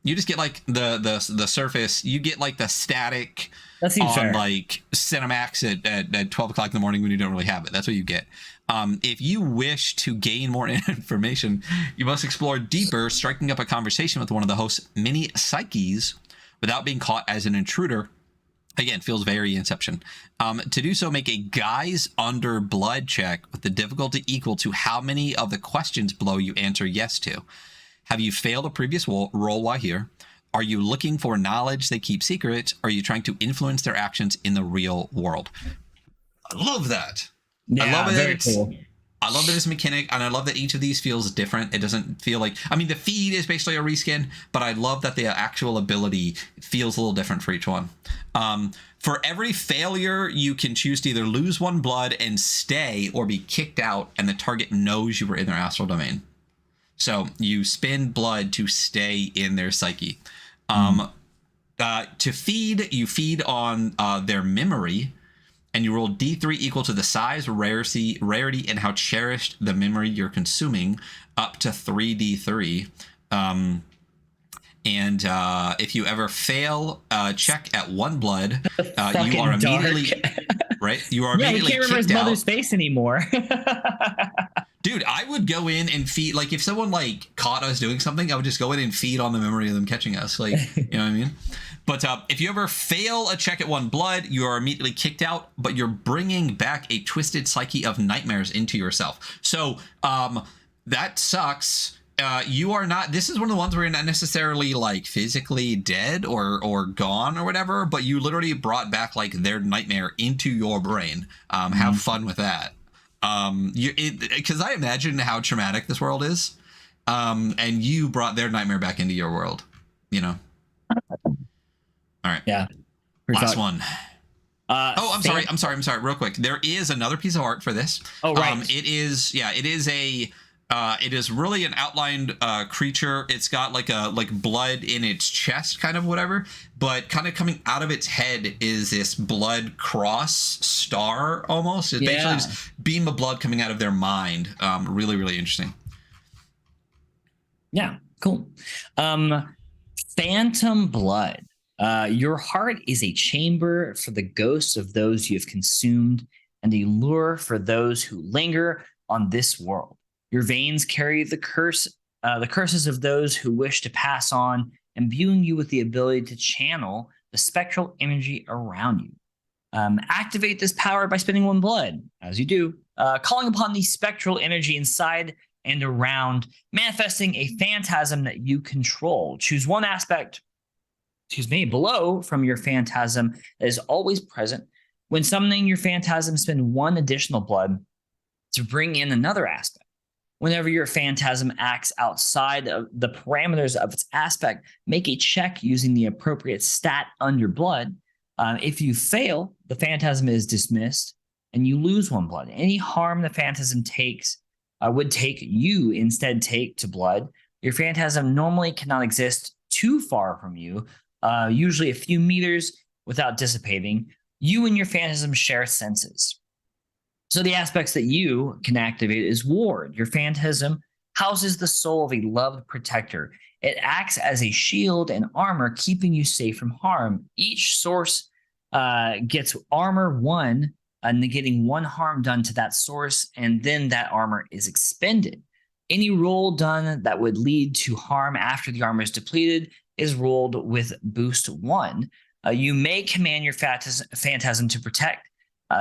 Speaker 1: You just get like the surface. You get like the static on fair. Like Cinemax at 12 o'clock in the morning when you don't really have it. That's what you get. If you wish to gain more information, you must explore deeper, striking up a conversation with one of the host's mini psyches without being caught as an intruder. Again, feels very Inception. To do so, make a Guise Under Blood check with the difficulty equal to how many of the questions below you answer yes to. Have you failed a previous roll while here? Are you looking for knowledge they keep secret? Are you trying to influence their actions in the real world? I love that.
Speaker 2: Yeah,
Speaker 1: I love it.
Speaker 2: Very cool.
Speaker 1: I love that it's a mechanic, and I love that each of these feels different. It doesn't feel like, I mean, the feed is basically a reskin, but I love that the actual ability feels a little different for each one. For every failure, you can choose to either lose 1 blood and stay, or be kicked out, and the target knows you were in their astral domain. So you spend blood to stay in their psyche. To feed, you feed on their memory, and you roll D3 equal to the size, rarity, and how cherished the memory you're consuming, up to 3D3. And if you ever fail check at 1 blood, you are immediately right. You are immediately
Speaker 2: he can't remember his mother's face anymore.
Speaker 1: Dude, I would go in and feed, like if someone like caught us doing something, I would just go in and feed on the memory of them catching us. Like, you know what I mean? But if you ever fail a check at 1 blood, you are immediately kicked out, but you're bringing back a twisted psyche of nightmares into yourself. So that sucks. You are not, this is one of the ones where you're not necessarily like physically dead or gone or whatever, but you literally brought back like their nightmare into your brain. Have fun with that. Because I imagine how traumatic this world is, and you brought their nightmare back into your world, you know. All right.
Speaker 2: Yeah.
Speaker 1: Last one. I'm sorry. Real quick. There is another piece of art for this.
Speaker 2: Oh, right.
Speaker 1: It is really an outlined creature. It's got like blood in its chest, kind of whatever, but kind of coming out of its head is this blood cross star almost. It's basically this beam of blood coming out of their mind. Really, really interesting.
Speaker 2: Yeah, cool. Phantom Blood. Your heart is a chamber for the ghosts of those you have consumed, and a lure for those who linger on this world. Your veins carry the curses of those who wish to pass on, imbuing you with the ability to channel the spectral imagery around you. Activate this power by spending 1 blood, as you do, calling upon the spectral energy inside and around, manifesting a phantasm that you control. Choose 1 aspect, below from your phantasm that is always present. When summoning your phantasm, spend 1 additional blood to bring in another aspect. Whenever your phantasm acts outside of the parameters of its aspect, make a check using the appropriate stat under blood. If you fail, the phantasm is dismissed and you lose 1 blood. Any harm the phantasm takes would take you instead take to blood. Your phantasm normally cannot exist too far from you, usually a few meters without dissipating. You and your phantasm share senses. So the aspects that you can activate is Ward. Your phantasm houses the soul of a loved protector. It acts as a shield and armor, keeping you safe from harm. Each source gets armor 1, negating 1 harm done to that source, and then that armor is expended. Any roll done that would lead to harm after the armor is depleted is rolled with boost 1. You may command your phantasm to protect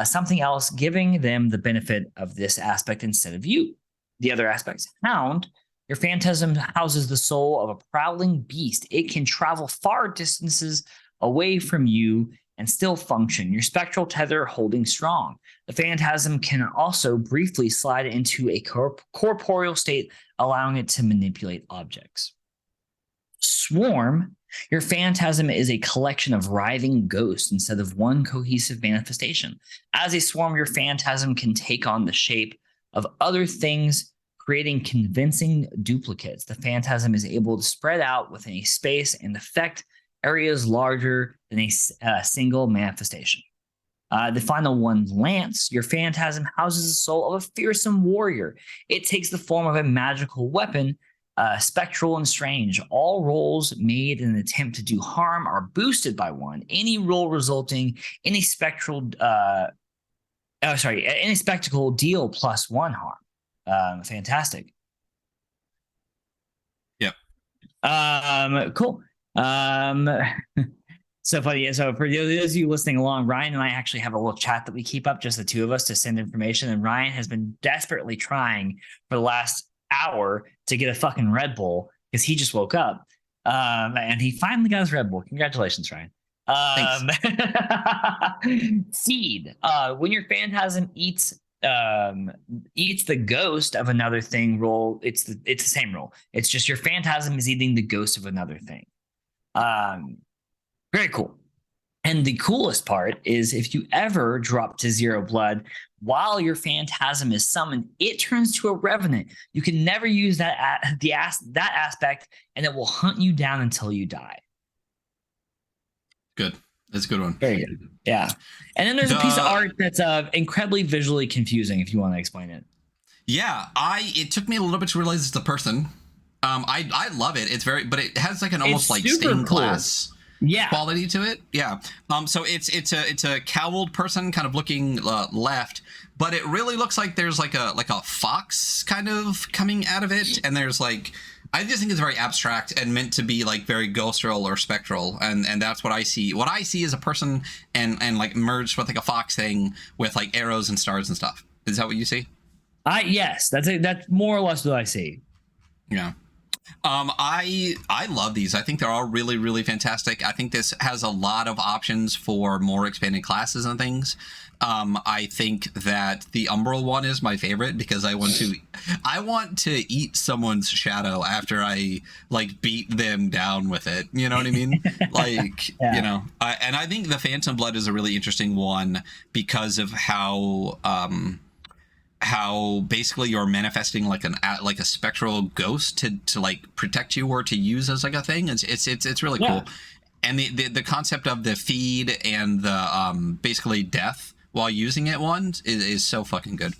Speaker 2: something else, giving them the benefit of this aspect instead of you. The other aspects, Hound. Your phantasm houses the soul of a prowling beast. It can travel far distances away from you and still function. Your spectral tether holding strong. The phantasm can also briefly slide into a corporeal state, allowing it to manipulate objects. Swarm. Your phantasm is a collection of writhing ghosts instead of one cohesive manifestation. As a swarm, your phantasm can take on the shape of other things, creating convincing duplicates. The phantasm is able to spread out within a space and affect areas larger than a single manifestation. The final one, Lance. Your phantasm houses the soul of a fearsome warrior. It takes the form of a magical weapon, spectral and strange. All rolls made in an attempt to do harm are boosted by 1. Any roll resulting in a spectral, any spectacle deal +1 harm. Fantastic.
Speaker 1: Yep.
Speaker 2: Cool. So funny. So for those of you listening along, Ryan and I actually have a little chat that we keep up, just the two of us, to send information. And Ryan has been desperately trying for the last hour to get a fucking Red Bull because he just woke up. And he finally got his Red Bull. Congratulations, Ryan. Seed. When your phantasm eats the ghost of another thing, roll. It's the same roll. It's just your phantasm is eating the ghost of another thing. Very cool. And the coolest part is if you ever drop to 0 blood while your phantasm is summoned, it turns to a revenant. You can never use that aspect, and it will hunt you down until you die.
Speaker 1: Good. That's a good one.
Speaker 2: Very good. Yeah. And then there's a piece of art that's incredibly visually confusing if you want to explain it.
Speaker 1: Yeah, it took me a little bit to realize it's a person. I love it. It's but it has like an almost like stained glass quality to it. Yeah. So it's a cowled person kind of looking left, but it really looks like there's like a fox kind of coming out of it, and there's like, I just think it's very abstract and meant to be like very ghostral or spectral, and that's what I see. What I see is a person and like merged with like a fox thing with like arrows and stars and stuff. Is that what you see?
Speaker 2: Yes, that's more or less what I see.
Speaker 1: Yeah. I love these. I think they're all really, really fantastic. I think this has a lot of options for more expanded classes and things. I think that the Umbral one is my favorite because I want to eat someone's shadow after I like beat them down with it. You know what I mean? Like, yeah. You know, and I think the Phantom Blood is a really interesting one because of how basically you're manifesting like a spectral ghost to like protect you or to use as like a thing. It's really cool. And the concept of the feed and the basically death while using it is so fucking good.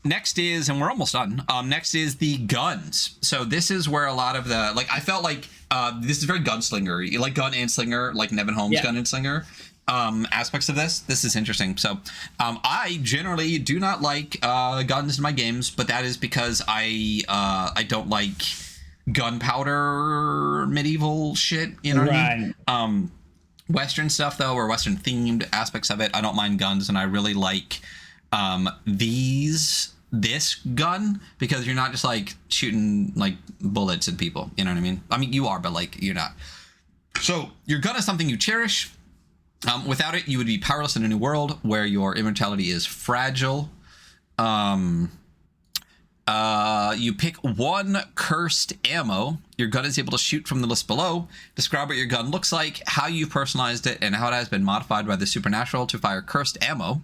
Speaker 1: Next is, and we're almost done. Next is the guns. So this is where a lot of the, like, I felt like this is very gunslinger, like gun and slinger, like Nevin Holmes gun and slinger aspects of this. This is interesting. So I generally do not like guns in my games, but that is because I don't like gunpowder medieval shit. You know what I mean? Western stuff though, or Western themed aspects of it, I don't mind guns, and I really like this gun because you're not just like shooting like bullets at people. You know what I mean? I mean, you are, but like you're not. So your gun is something you cherish. Without it, you would be powerless in a new world where your immortality is fragile. You pick one cursed ammo. Your gun is able to shoot from the list below. Describe what your gun looks like, how you personalized it, and how it has been modified by the supernatural to fire cursed ammo.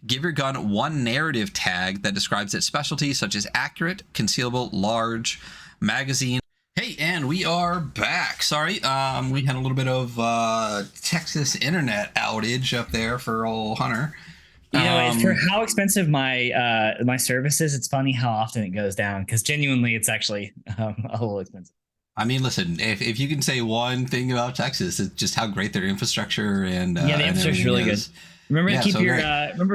Speaker 1: Give your gun one narrative tag that describes its specialty, such as accurate, concealable, large, magazine. Hey, and we are back. Sorry, we had a little bit of Texas internet outage up there for old Hunter.
Speaker 2: You know, for how expensive my my service is, it's funny how often it goes down, because genuinely it's actually a little expensive.
Speaker 1: I mean, listen, if you can say one thing about Texas, it's just how great their infrastructure and
Speaker 2: the infrastructure is really good. Remember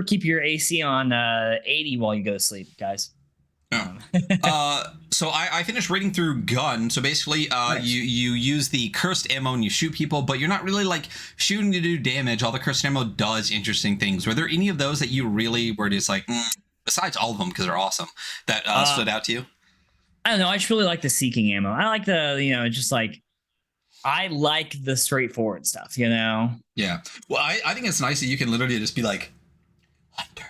Speaker 2: to keep your AC on 80 while you go to sleep, guys.
Speaker 1: So I finished reading through Gun. So basically, nice. you use the cursed ammo and you shoot people, but you're not really like shooting to do damage. All the cursed ammo does interesting things. Were there any of those that you really were just like, besides all of them because they're awesome, that stood out to you?
Speaker 2: I don't know. I just really like the seeking ammo. I like the, just like, I like the straightforward stuff,
Speaker 1: Yeah. Well, I think it's nice that you can literally just be like, Hunter.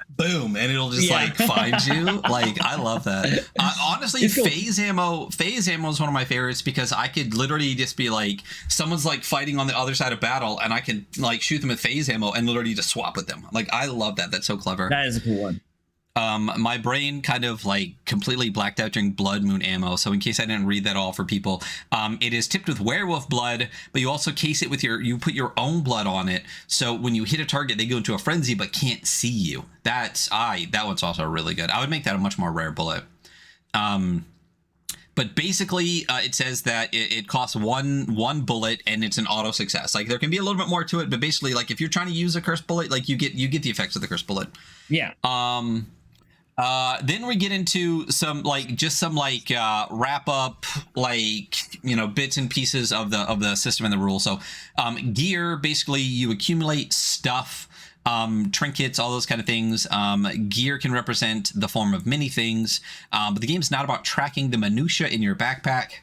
Speaker 1: Boom, and it'll just like find you. Like, I love that. Honestly, phase ammo is one of my favorites, because I could literally just be like, someone's like fighting on the other side of battle, and I can like shoot them with phase ammo and literally just swap with them. Like, I love that. That's so clever.
Speaker 2: That is a cool one.
Speaker 1: My brain kind of like completely blacked out during Blood Moon ammo, so in case I didn't read that all for people, it is tipped with werewolf blood, but you also case it with you put your own blood on it, so when you hit a target they go into a frenzy but can't see you. That one's also really good. I would make that a much more rare bullet. But basically, it says that it costs one bullet and it's an auto success. Like, there can be a little bit more to it, but basically, like, if you're trying to use a cursed bullet, like, you get the effects of the cursed bullet.
Speaker 2: Yeah.
Speaker 1: Then we get into some wrap up, like, bits and pieces of the system and the rules. So gear, basically you accumulate stuff, trinkets, all those kind of things. Gear can represent the form of many things, but the game's not about tracking the minutia in your backpack.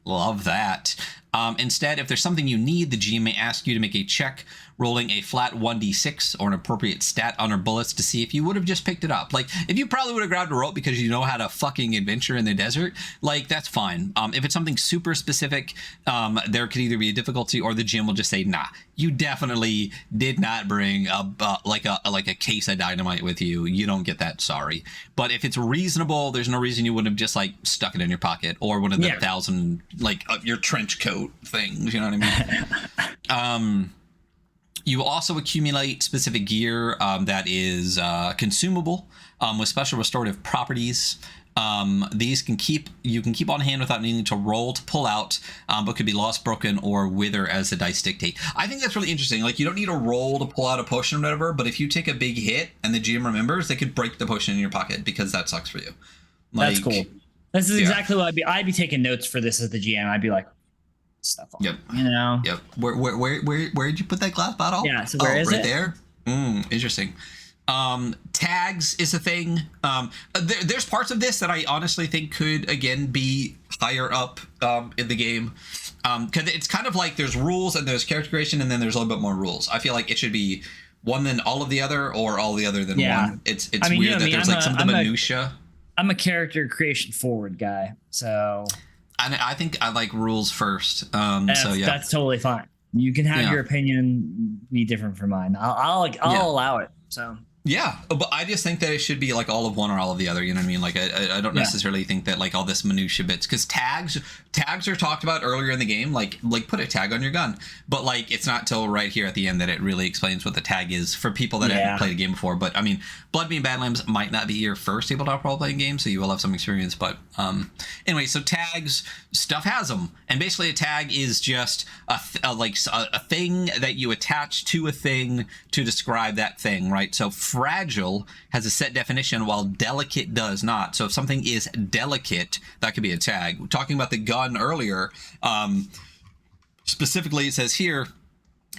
Speaker 1: Love that. Instead, if there's something you need, the GM may ask you to make a check rolling a flat 1d6 or an appropriate stat on her bullets to see if you would have just picked it up. Like, if you probably would have grabbed a rope because you know how to fucking adventure in the desert, like, that's fine. If it's something super specific, there could either be a difficulty, or the GM will just say, nah, you definitely did not bring a case of dynamite with you. You don't get that, sorry. But if it's reasonable, there's no reason you wouldn't have just like stuck it in your pocket, or one of the 1,000 your trench coat things, you know what I mean? You also accumulate specific gear that is consumable with special restorative properties. These you can keep on hand without needing to roll to pull out, but could be lost, broken, or wither as the dice dictate. I think that's really interesting. Like, you don't need a roll to pull out a potion or whatever, but if you take a big hit and the GM remembers, they could break the potion in your pocket, because that sucks for you.
Speaker 2: That's cool. This is exactly what I'd be taking notes for this as the GM. I'd be like, stuff on.
Speaker 1: Yep. Yep. Where'd you put that glass bottle?
Speaker 2: Yeah. So where is
Speaker 1: right
Speaker 2: it?
Speaker 1: There. Interesting. Tags is a thing. There's parts of this that I honestly think could again be higher up in the game, because it's kind of like there's rules and there's character creation, and then there's a little bit more rules. I feel like it should be one then all of the other, or all the other than one. It's weird that there's like some of the minutia.
Speaker 2: I'm a character creation forward guy, so.
Speaker 1: I think I like rules first. So yeah,
Speaker 2: that's totally fine. You can have your opinion be different from mine. I'll allow it. So.
Speaker 1: Yeah, but I just think that it should be like all of one or all of the other. You know what I mean? Like, I don't necessarily think that like all this minutia bits, because tags are talked about earlier in the game. Like put a tag on your gun, but like it's not till right here at the end that it really explains what the tag is for people that haven't played a game before. But I mean, Bloodbeam Badlands might not be your first tabletop role playing game, so you will have some experience. But anyway, so tags, stuff has them, and basically a tag is just a thing that you attach to a thing to describe that thing, right? So fragile has a set definition, while delicate does not. So if something is delicate, that could be a tag. We're talking about the gun earlier. Specifically, it says here,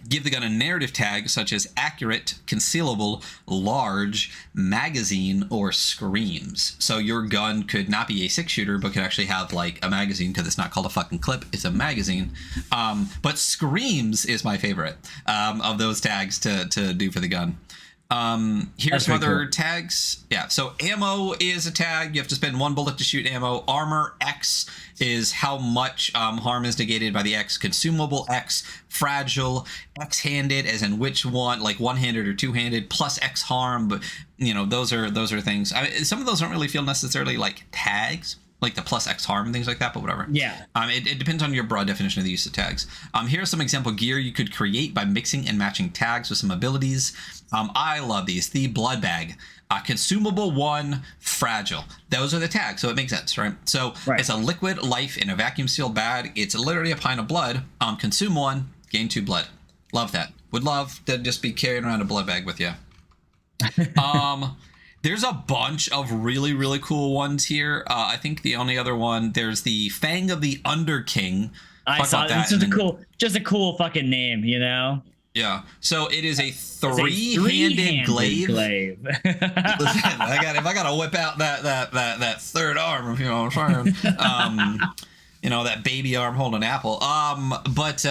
Speaker 1: give the gun a narrative tag such as accurate, concealable, large, magazine, or screams. So your gun could not be a 6-shooter, but could actually have like a magazine, because it's not called a fucking clip, it's a magazine. But screams is my favorite of those tags to do for the gun. Here's
Speaker 2: That's
Speaker 1: some
Speaker 2: pretty
Speaker 1: other
Speaker 2: cool.
Speaker 1: tags. Yeah, so ammo is a tag. You have to spend 1 bullet to shoot ammo. Armor X is how much harm is negated by the X. Consumable X. Fragile. X-handed, as in which one, like one-handed or two-handed, plus X harm. But those are things. Some of those don't really feel necessarily like tags, like the plus X harm and things like that, but whatever.
Speaker 2: Yeah.
Speaker 1: It depends on your broad definition of the use of tags. Here's some example gear you could create by mixing and matching tags with some abilities. I love these. The Blood Bag. Consumable 1, fragile. Those are the tags, so it makes sense, right? So It's a liquid life in a vacuum sealed bag. It's literally a pint of blood. Consume 1, gain 2 blood. Love that. Would love to just be carrying around a blood bag with you. There's a bunch of really, really cool ones here. I think the only other one, there's the Fang of the Underking.
Speaker 2: I saw that. It's just a cool fucking name,
Speaker 1: Yeah. So it is a three-handed glaive. Listen, if I gotta whip out that third arm, if you know what I'm saying. That baby arm holding an apple. But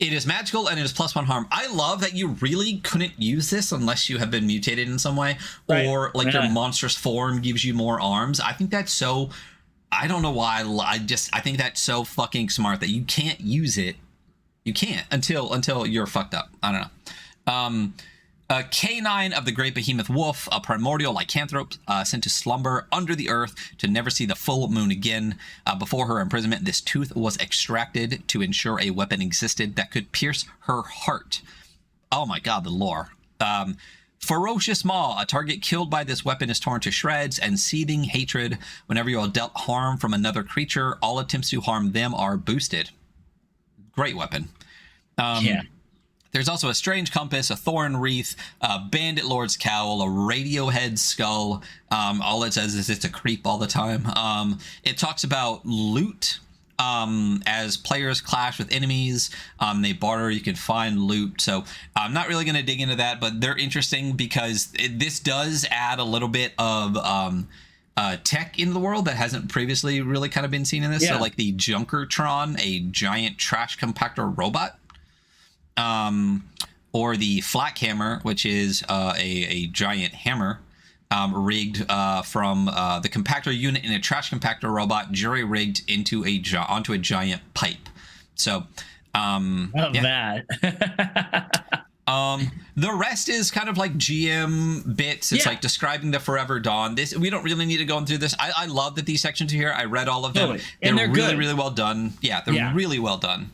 Speaker 1: it is magical and it is +1 harm. I love that you really couldn't use this unless you have been mutated in some way, or like your monstrous form gives you more arms. I think that's so. I don't know why. I think that's so fucking smart that you can't use it. You can't until you're fucked up. I don't know. A canine of the great behemoth wolf, a primordial lycanthrope sent to slumber under the earth to never see the full moon again. Before her imprisonment, this tooth was extracted to ensure a weapon existed that could pierce her heart. Oh my god, the lore. Ferocious Maw, a target killed by this weapon is torn to shreds, and seething hatred. Whenever you are dealt harm from another creature, all attempts to harm them are boosted. Great weapon.
Speaker 2: Yeah.
Speaker 1: There's also a strange compass, a thorn wreath, a bandit lord's cowl, a radiohead skull. All it says is it's a creep all the time. It talks about loot. As players clash with enemies, they barter, you can find loot. So I'm not really going to dig into that, but they're interesting because this does add a little bit of tech into the world that hasn't previously really kind of been seen in this. So like the Junkertron, a giant trash compactor robot. Or the Flak Hammer, which is a giant hammer rigged from the compactor unit in a trash compactor robot, jury rigged onto a giant pipe. So
Speaker 2: that.
Speaker 1: The rest is kind of like GM bits. It's like describing the Forever Dawn. This we don't really need to go through this. I love that these sections are here. I read all of them.
Speaker 2: Totally. And they're
Speaker 1: really,
Speaker 2: good.
Speaker 1: really well done. Yeah, they're really well done.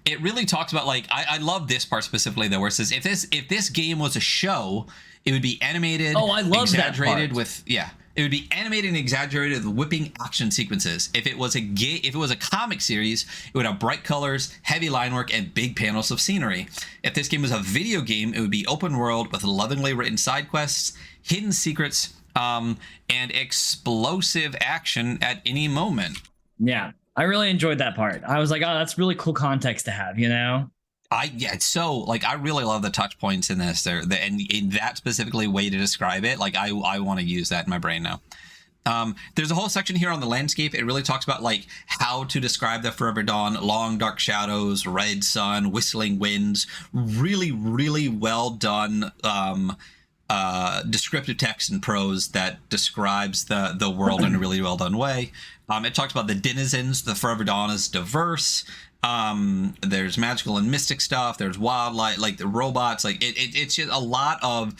Speaker 1: It really talks about like I love this part specifically though, where it says if this game was a show, it would be animated.
Speaker 2: Oh, I love
Speaker 1: exaggerated
Speaker 2: that part.
Speaker 1: with it would be animated and exaggerated with whipping action sequences. If it was a comic series, it would have bright colors, heavy line work, and big panels of scenery. If this game was a video game, it would be open world with lovingly written side quests, hidden secrets, and explosive action at any moment.
Speaker 2: Yeah. I really enjoyed that part. I was like, oh, that's really cool context to have,
Speaker 1: It's so like I really love the touch points in this. And in that specifically way to describe it, like I want to use that in my brain now. There's a whole section here on the landscape. It really talks about like how to describe the Forever Dawn: long dark shadows, red sun, whistling winds. Really, really well done. Descriptive text and prose that describes the world in a really well done way. It talks about the denizens. The Forever Dawn is diverse. There's magical and mystic stuff. There's wildlife, like the robots. Like it's just a lot of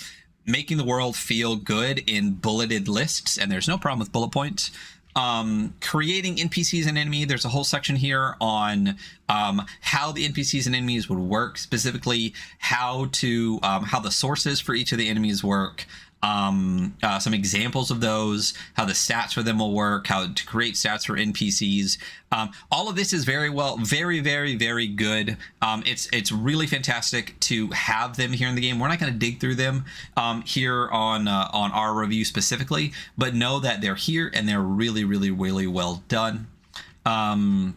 Speaker 1: making the world feel good in bulleted lists, and there's no problem with bullet points. Creating NPCs and enemy. There's a whole section here on how the NPCs and enemies would work, specifically how the sources for each of the enemies work. Some examples of those, how the stats for them will work, how to create stats for NPCs. All of this is very, very, very good. It's really fantastic to have them here in the game. We're not going to dig through them here on our review specifically, but know that they're here and they're really, really, really well done. And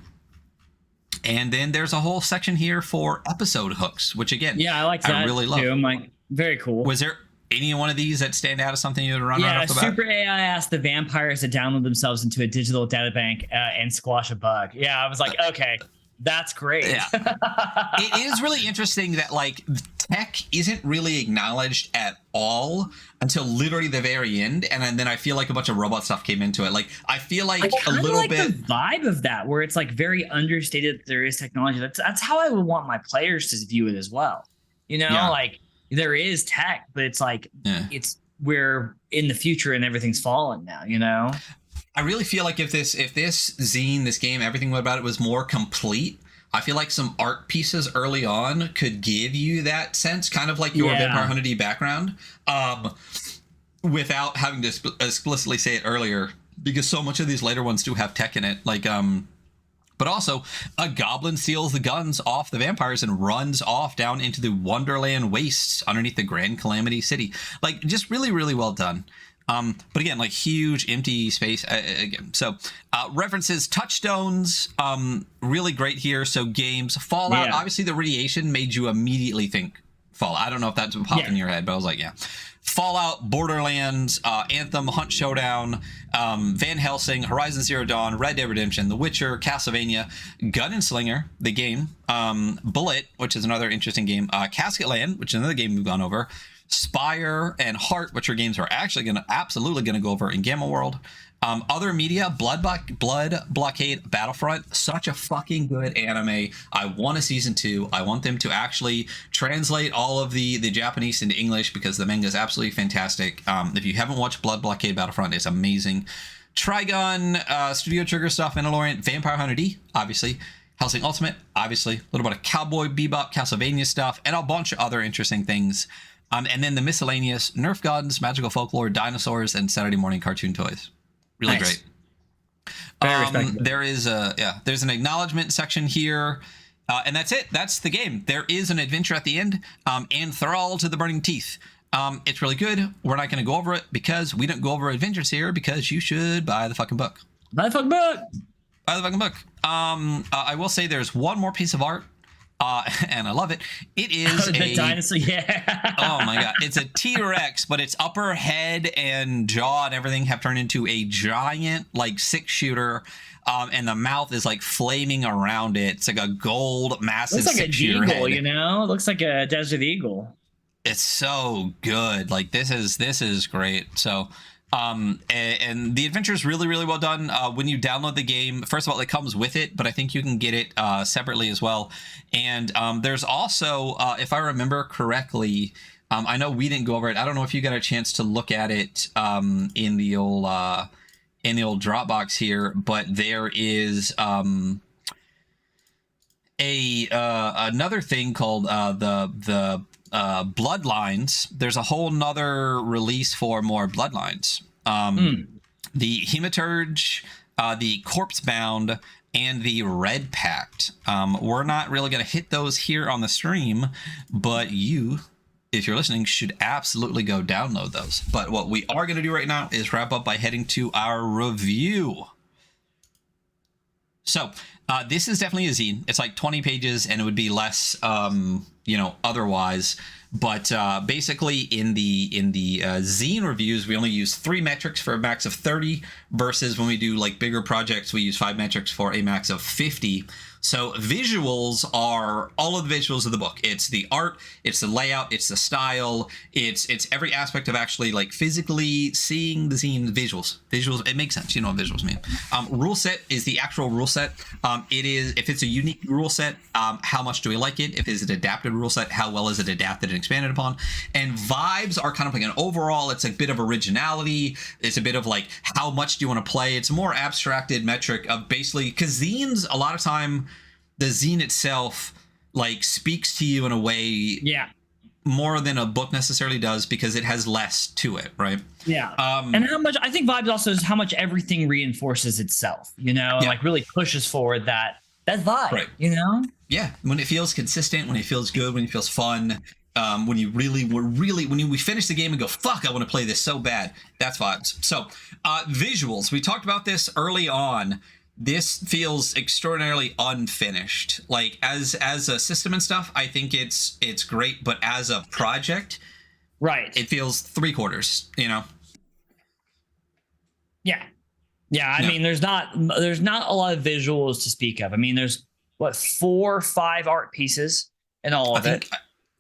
Speaker 1: then there's a whole section here for episode hooks, which again,
Speaker 2: I like that. I really love. I'm like, very cool.
Speaker 1: Was there any one of these that stand out as something you would run right off the bat?
Speaker 2: Super AI asked the vampires to download themselves into a digital data bank and squash a bug. I was like, okay, that's great.
Speaker 1: Yeah. It is really interesting that like tech isn't really acknowledged at all until literally the very end, and then I feel like a bunch of robot stuff came into it. Like I feel like a little
Speaker 2: like
Speaker 1: bit
Speaker 2: the vibe of that, where it's like very understated that there is technology. That's how I would want my players to view it as well. Like there is tech, but it's like it's we're in the future and everything's falling now.
Speaker 1: I really feel like if this zine, this game, everything about it was more complete, I feel like some art pieces early on could give you that sense, kind of like your Vampire Hunter D background, without having to explicitly say it earlier, because so much of these later ones do have tech in it. Like, but also a goblin steals the guns off the vampires and runs off down into the Wonderland wastes underneath the Grand Calamity City. Like, just really, really well done. But again, like huge empty space again. So references, touchstones, really great here. So games, Fallout, obviously the radiation made you immediately think Fallout. I don't know if that's what popped in your head, but I was like, yeah. Fallout, Borderlands, Anthem, Hunt Showdown, Van Helsing, Horizon Zero Dawn, Red Dead Redemption, The Witcher, Castlevania, Gun and Slinger, the game, Bullet, which is another interesting game, Casket Land, which is another game we've gone over, Spire and Heart, which are games we're actually absolutely going to go over in Gamma World. Other media, Blood Blockade Battlefront, such a fucking good anime. I want a season 2. I want them to actually translate all of the Japanese into English, because the manga is absolutely fantastic. If you haven't watched Blood Blockade Battlefront, it's amazing. Trigun, Studio Trigger stuff, Mandalorian, Vampire Hunter D, obviously. Hellsing Ultimate, obviously. A little bit of Cowboy Bebop, Castlevania stuff, and a bunch of other interesting things. And then the miscellaneous Nerf guns, magical folklore, dinosaurs, and Saturday morning cartoon toys. Really great.
Speaker 2: Very respectable.
Speaker 1: There's an acknowledgement section here, and that's it. That's the game. There is an adventure at the end, and Thrall to the Burning Teeth. It's really good. We're not going to go over it because we don't go over adventures here, because you should buy the fucking book.
Speaker 2: Buy the fucking book.
Speaker 1: Buy the fucking book. I will say there's one more piece of art. And I love it. It is
Speaker 2: the dinosaur. Yeah.
Speaker 1: Oh my god! It's a T-Rex, but its upper head and jaw and everything have turned into a giant, like 6-shooter, and the mouth is like flaming around it. It's like a gold, massive.
Speaker 2: Looks like a eagle,
Speaker 1: head.
Speaker 2: It looks like a desert eagle.
Speaker 1: It's so good. Like this is great. So. And the adventure is really, really well done. When you download the game, first of all, it comes with it, but I think you can get it separately as well. And there's also, if I remember correctly, I know we didn't go over it. I don't know if you got a chance to look at it in the old Dropbox here, but there is another thing called the Bloodlines. There's a whole nother release for more Bloodlines. The Hematurge, the Corpse Bound, and the Red Pact. We're not really going to hit those here on the stream, but you, if you're listening, should absolutely go download those. But what we are going to do right now is wrap up by heading to our review. So this is definitely a zine. It's like 20 pages, and it would be less, otherwise. But basically, in the zine reviews, we only use 3 metrics for a max of 30, versus when we do like bigger projects, we use 5 metrics for a max of 50. So visuals are all of the visuals of the book. It's the art, it's the layout, it's the style, it's every aspect of actually like physically seeing the zine. Visuals, it makes sense. You know what visuals mean. Rule set is the actual rule set. It is, if it's a unique rule set, how much do we like it? If it's an adapted rule set, how well is it adapted and expanded upon? And vibes are kind of like an overall, it's a bit of originality. It's a bit of like, how much do you want to play? It's a more abstracted metric of basically, because zines, a lot of time, the zine itself like speaks to you in a way more than a book necessarily does, because it has less to it, right? And how much, I think vibes also is how much everything reinforces itself, like really pushes forward that vibe, right? When it feels consistent, when it feels good, when it feels fun, when you we finish the game and go, fuck, I want to play this so bad. That's vibes. So visuals, we talked about this early on. This feels extraordinarily unfinished. Like as a system and stuff, I think it's great, but as a project,
Speaker 2: right,
Speaker 1: it feels 3/4.
Speaker 2: I mean, there's not a lot of visuals to speak of. I mean, there's 4 or 5 art pieces in all of it.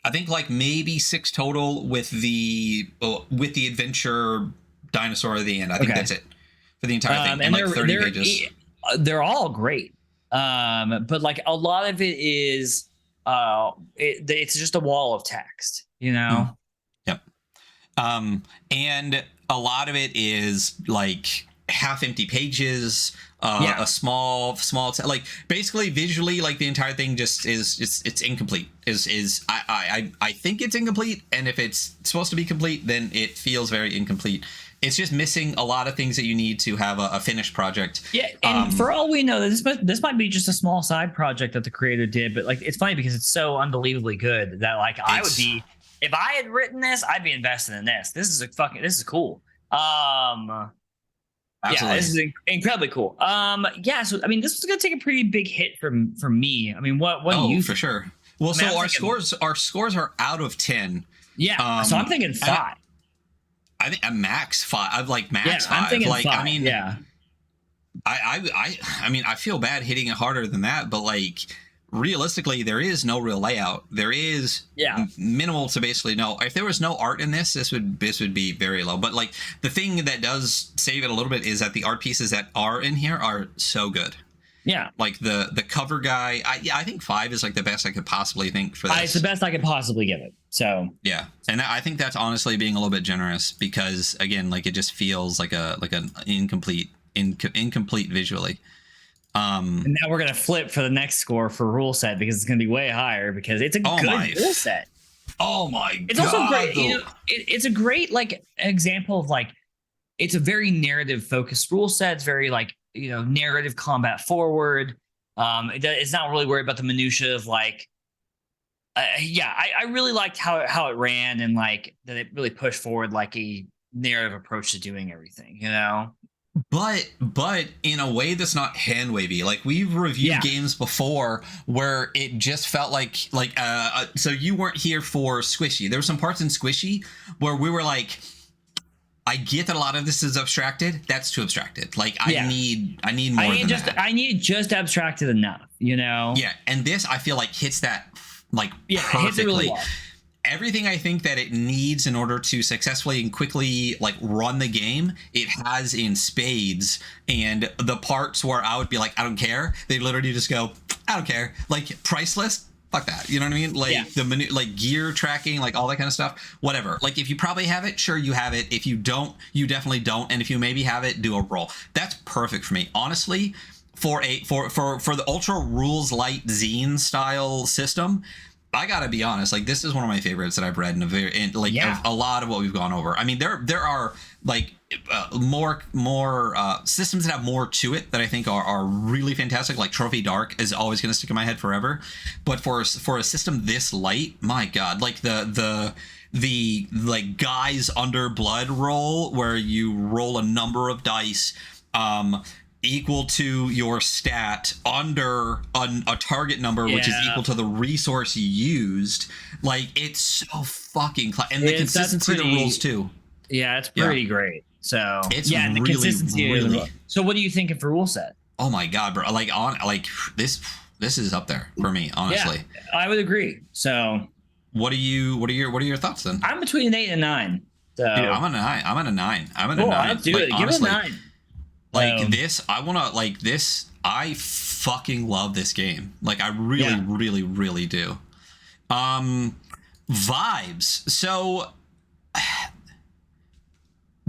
Speaker 1: I think like maybe 6 total with the adventure dinosaur at the end. I think that's it for the entire thing, and like 30 pages.
Speaker 2: They're all great, but like a lot of it is it's just a wall of text, you know.
Speaker 1: Yep. And a lot of it is like half empty pages, a small like basically visually, like the entire thing just is it's incomplete. I think it's incomplete, and if it's supposed to be complete, then it feels very incomplete. It's just missing a lot of things that you need to have a finished project.
Speaker 2: Yeah, and for all we know, this might be just a small side project that the creator did, but like it's funny because it's so unbelievably good that like I would be, if I had written this, I'd be invested in this. This is cool. Absolutely. Yeah, this is incredibly cool. Yeah, so I mean, this was gonna take a pretty big hit from me. I mean, what do you?
Speaker 1: For sure. Well, I mean, so our scores are out of 10.
Speaker 2: Yeah, so I'm thinking 5.
Speaker 1: I think a max 5. I've like max 5.
Speaker 2: I'm thinking
Speaker 1: like
Speaker 2: 5.
Speaker 1: I mean,
Speaker 2: yeah.
Speaker 1: I mean, I feel bad hitting it harder than that, but like realistically, there is no real layout. There is minimal to basically no. If there was no art in this would be very low. But like the thing that does save it a little bit is that the art pieces that are in here are so good.
Speaker 2: Yeah,
Speaker 1: like the cover guy. I think 5 is like the best I could possibly think for this.
Speaker 2: It's the best I could possibly give it. So
Speaker 1: yeah, and I think that's honestly being a little bit generous because again, like it just feels like an incomplete visually.
Speaker 2: And now we're gonna flip for the next score for rule set because it's gonna be way higher because it's a good rule set.
Speaker 1: Oh my god!
Speaker 2: It's also great. You know, it's a great like example of like it's a very narrative focused rule set. It's very like narrative combat forward. It's not really worried about the minutia of like. I really liked how it ran and like that it really pushed forward like a narrative approach to doing everything. You know.
Speaker 1: But in a way that's not hand wavy. Like we've reviewed games before where it just felt like so you weren't here for Squishy. There were some parts in Squishy where we were like, I get that a lot of this is abstracted. That's too abstracted. Like I need more than that.
Speaker 2: I need just abstracted enough, you know?
Speaker 1: Yeah, and this I feel like hits that like perfectly.
Speaker 2: It hits it really well.
Speaker 1: Everything I think that it needs in order to successfully and quickly like run the game, it has in spades. And the parts where I would be like, I don't care, they literally just go, I don't care. Like price list, fuck that. You know what I mean? Like the menu, like gear tracking, like all that kind of stuff, whatever. Like if you probably have it, sure you have it. If you don't, you definitely don't. And if you maybe have it, do a roll. That's perfect for me. Honestly, for the ultra rules light zine style system, I gotta be honest, like this is one of my favorites that I've read in a lot of what we've gone over. I mean, there are like more systems that have more to it that I think are really fantastic. Like Trophy Dark is always gonna stick in my head forever. But for a system this light, my god, like the like guys under blood roll where you roll a number of dice equal to your stat under a target number, which is equal to the resource you used. Like it's so fucking and the consistency of the rules too.
Speaker 2: Yeah, it's pretty great. So
Speaker 1: it's
Speaker 2: and the consistency of the rule. So what are you thinking for rule set?
Speaker 1: Oh my god, bro! Like this is up there for me, honestly.
Speaker 2: Yeah, I would agree. So
Speaker 1: what are your thoughts then?
Speaker 2: I'm between an 8 and a 9. So
Speaker 1: dude, I'm at a 9. I'm at a 9. I'm at a 9.
Speaker 2: Let's do it. Give it a 9.
Speaker 1: Like this, I want to like this. I fucking love this game. Like I really, really, really do. Vibes. So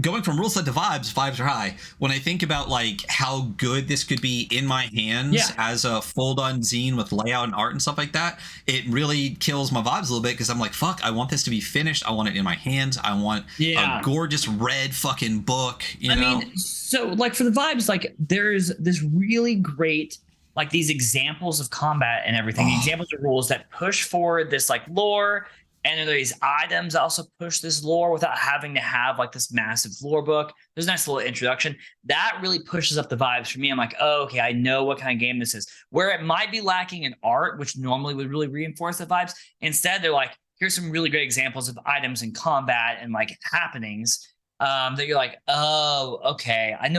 Speaker 1: going from rule set to vibes are high. When I think about like how good this could be in my hands as a full done zine with layout and art and stuff like that, it really kills my vibes a little bit because I'm like, fuck, I want this to be finished. I want it in my hands. I want a gorgeous red fucking book. I mean,
Speaker 2: so like for the vibes, like there's this really great like these examples of combat and everything, examples of rules that push forward this like lore. And these items also push this lore without having to have like this massive lore book. There's a nice little introduction. That really pushes up the vibes for me. I'm like, oh, okay, I know what kind of game this is. Where it might be lacking in art, which normally would really reinforce the vibes. Instead, they're like, here's some really great examples of items in combat and like happenings that you're like, oh, okay, I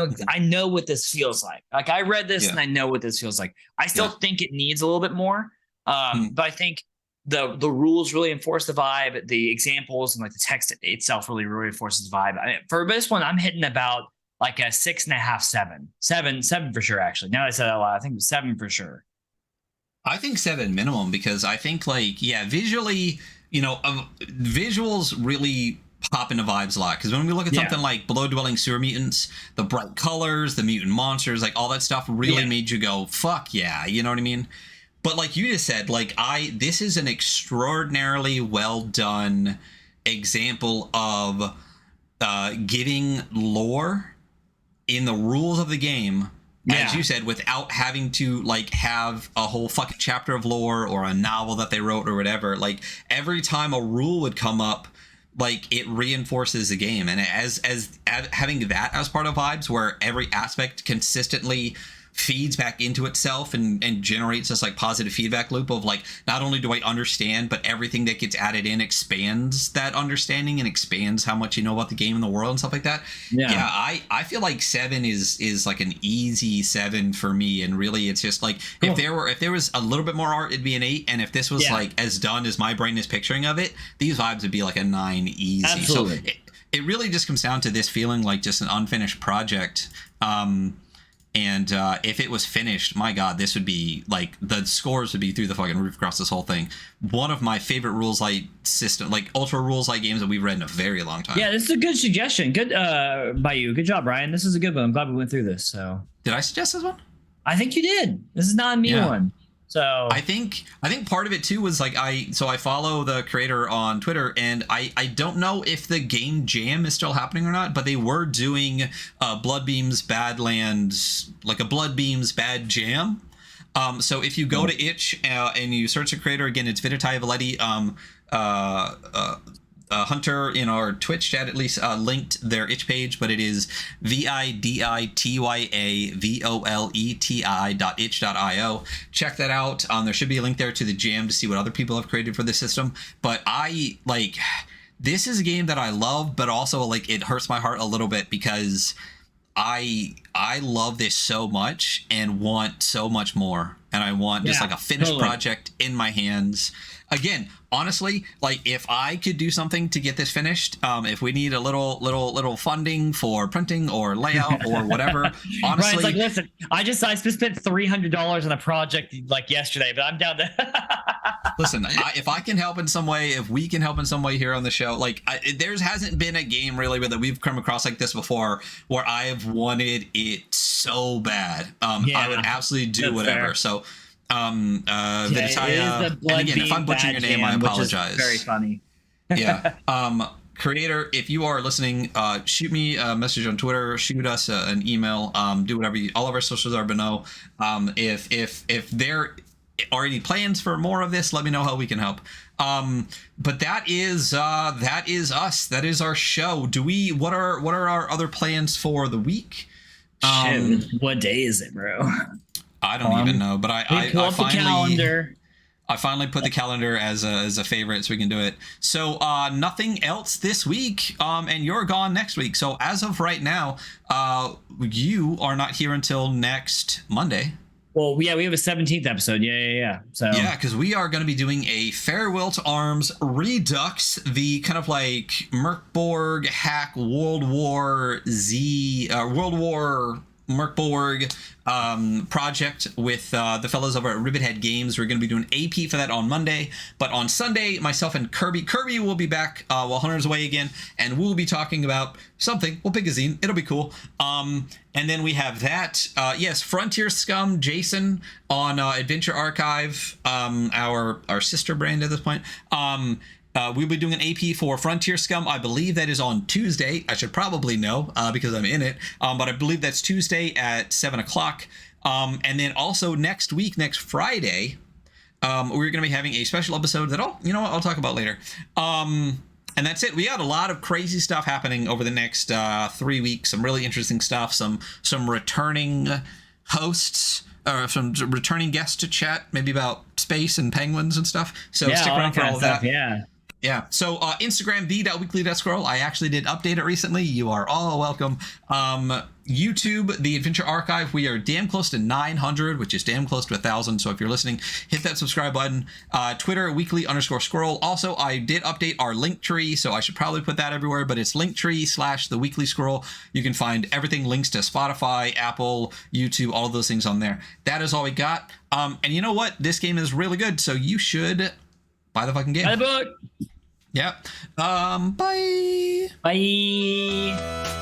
Speaker 2: know what this feels like. Like I read this and I know what this feels like. I still think it needs a little bit more. But I think the rules really enforce the vibe. The examples and like the text itself really reinforces the vibe. For this one, I'm hitting about like a 6.5, 7 for sure. Actually, now that I said that a lot, I think 7 for sure.
Speaker 1: I think 7 minimum, because I think, like, yeah, visually, visuals really pop into vibes a lot. Because when we look at something like below-dwelling sewer mutants, the bright colors, the mutant monsters, like all that stuff really made you go, fuck yeah, you know what I mean? But like you just said, like, this is an extraordinarily well done example of giving lore in the rules of the game, as you said, without having to like have a whole fucking chapter of lore or a novel that they wrote or whatever. Like, every time a rule would come up, like, it reinforces the game. And as having that as part of vibes, where every aspect consistently feeds back into itself and generates this like positive feedback loop of like, not only do I understand, but everything that gets added in expands that understanding and expands how much you know about the game and the world and stuff like that. I feel like 7 is like an easy 7 for me. And really, it's just like, if there was a little bit more art, it'd be an 8. And if this was like as done as my brain is picturing of it, these vibes would be like a 9 easy.
Speaker 2: Absolutely.
Speaker 1: So it really just comes down to this feeling like just an unfinished project. And if it was finished, my God, this would be like, the scores would be through the fucking roof across this whole thing. One of my favorite rules light system, like ultra rules light games that we've read in a very long time.
Speaker 2: Yeah, this is a good suggestion. Good by you. Good job, Brian. This is a good one. I'm glad we went through this. So
Speaker 1: did I suggest this one?
Speaker 2: I think you did. This is not a me one. So
Speaker 1: I think part of it too was like, I follow the creator on Twitter, and I don't know if the game jam is still happening or not, but they were doing Bloodbeam's Badlands, like a Bloodbeam's Bad Jam. So if you go to itch and you search the creator, again, it's Viditai Valetti. Hunter in our Twitch chat at least linked their itch page, but it is vidityavoleti.itch.io. Check that out. There should be a link there to the jam to see what other people have created for this system. But I like, this is a game that I love, but also like it hurts my heart a little bit because I love this so much and want so much more, and I want just like a finished project in my hands. Again, honestly, like, if I could do something to get this finished, if we need a little funding for printing or layout or whatever, honestly,
Speaker 2: Brian's like, listen, I spent $300 on a project like yesterday, but I'm down to.
Speaker 1: Listen, if I can help in some way, if we can help in some way here on the show, like, there hasn't been a game really that we've come across like this before where I've wanted it so bad. I would absolutely do whatever. Fair. So. Viditaya, and again, if I'm butchering your name, I apologize.
Speaker 2: Very funny.
Speaker 1: Creator, if you are listening, shoot me a message on Twitter, shoot us an email, do whatever. All of our socials are below. If there are any plans for more of this, let me know how we can help. But that is us. That is our show. What are our other plans for the week?
Speaker 2: What day is it, bro?
Speaker 1: I don't even know, but I finally put the calendar as a favorite so we can do it. So nothing else this week, and you're gone next week. So as of right now, you are not here until next Monday.
Speaker 2: Well, yeah, we have a 17th episode. Yeah. So
Speaker 1: yeah, because we are going to be doing a Farewell to Arms Redux, the kind of like Merkborg hack World War Merkborg project with the fellows over at Rivethead Games. We're going to be doing AP for that on Monday, but on Sunday, myself and Kirby will be back while Hunter's away again, and we'll be talking about something. We'll pick a zine. It'll be cool. And then we have that. Yes, Frontier Scum Jason on Adventure Archive, our sister brand at this point. We'll be doing an AP for Frontier Scum. I believe that is on Tuesday. I should probably know because I'm in it. But I believe that's Tuesday at 7 o'clock. And then also next Friday, we're going to be having a special episode that I'll talk about later. And that's it. We got a lot of crazy stuff happening over the next 3 weeks. Some really interesting stuff. Some returning hosts. Or some returning guests to chat, maybe about space and penguins and stuff. So stick around for all of that.
Speaker 2: Yeah.
Speaker 1: Yeah. So Instagram, the.weekly.scroll. I actually did update it recently. You are all welcome. YouTube, the Adventure Archive. We are damn close to 900, which is damn close to 1,000. So if you're listening, hit that subscribe button. Twitter, weekly_scroll. Also, I did update our link tree, so I should probably put that everywhere, but it's linktree/the weekly scroll. You can find everything, links to Spotify, Apple, YouTube, all of those things on there. That is all we got. And you know what? This game is really good, so you should buy the fucking game.
Speaker 2: Buy the book.
Speaker 1: Yep. Bye.
Speaker 2: Bye.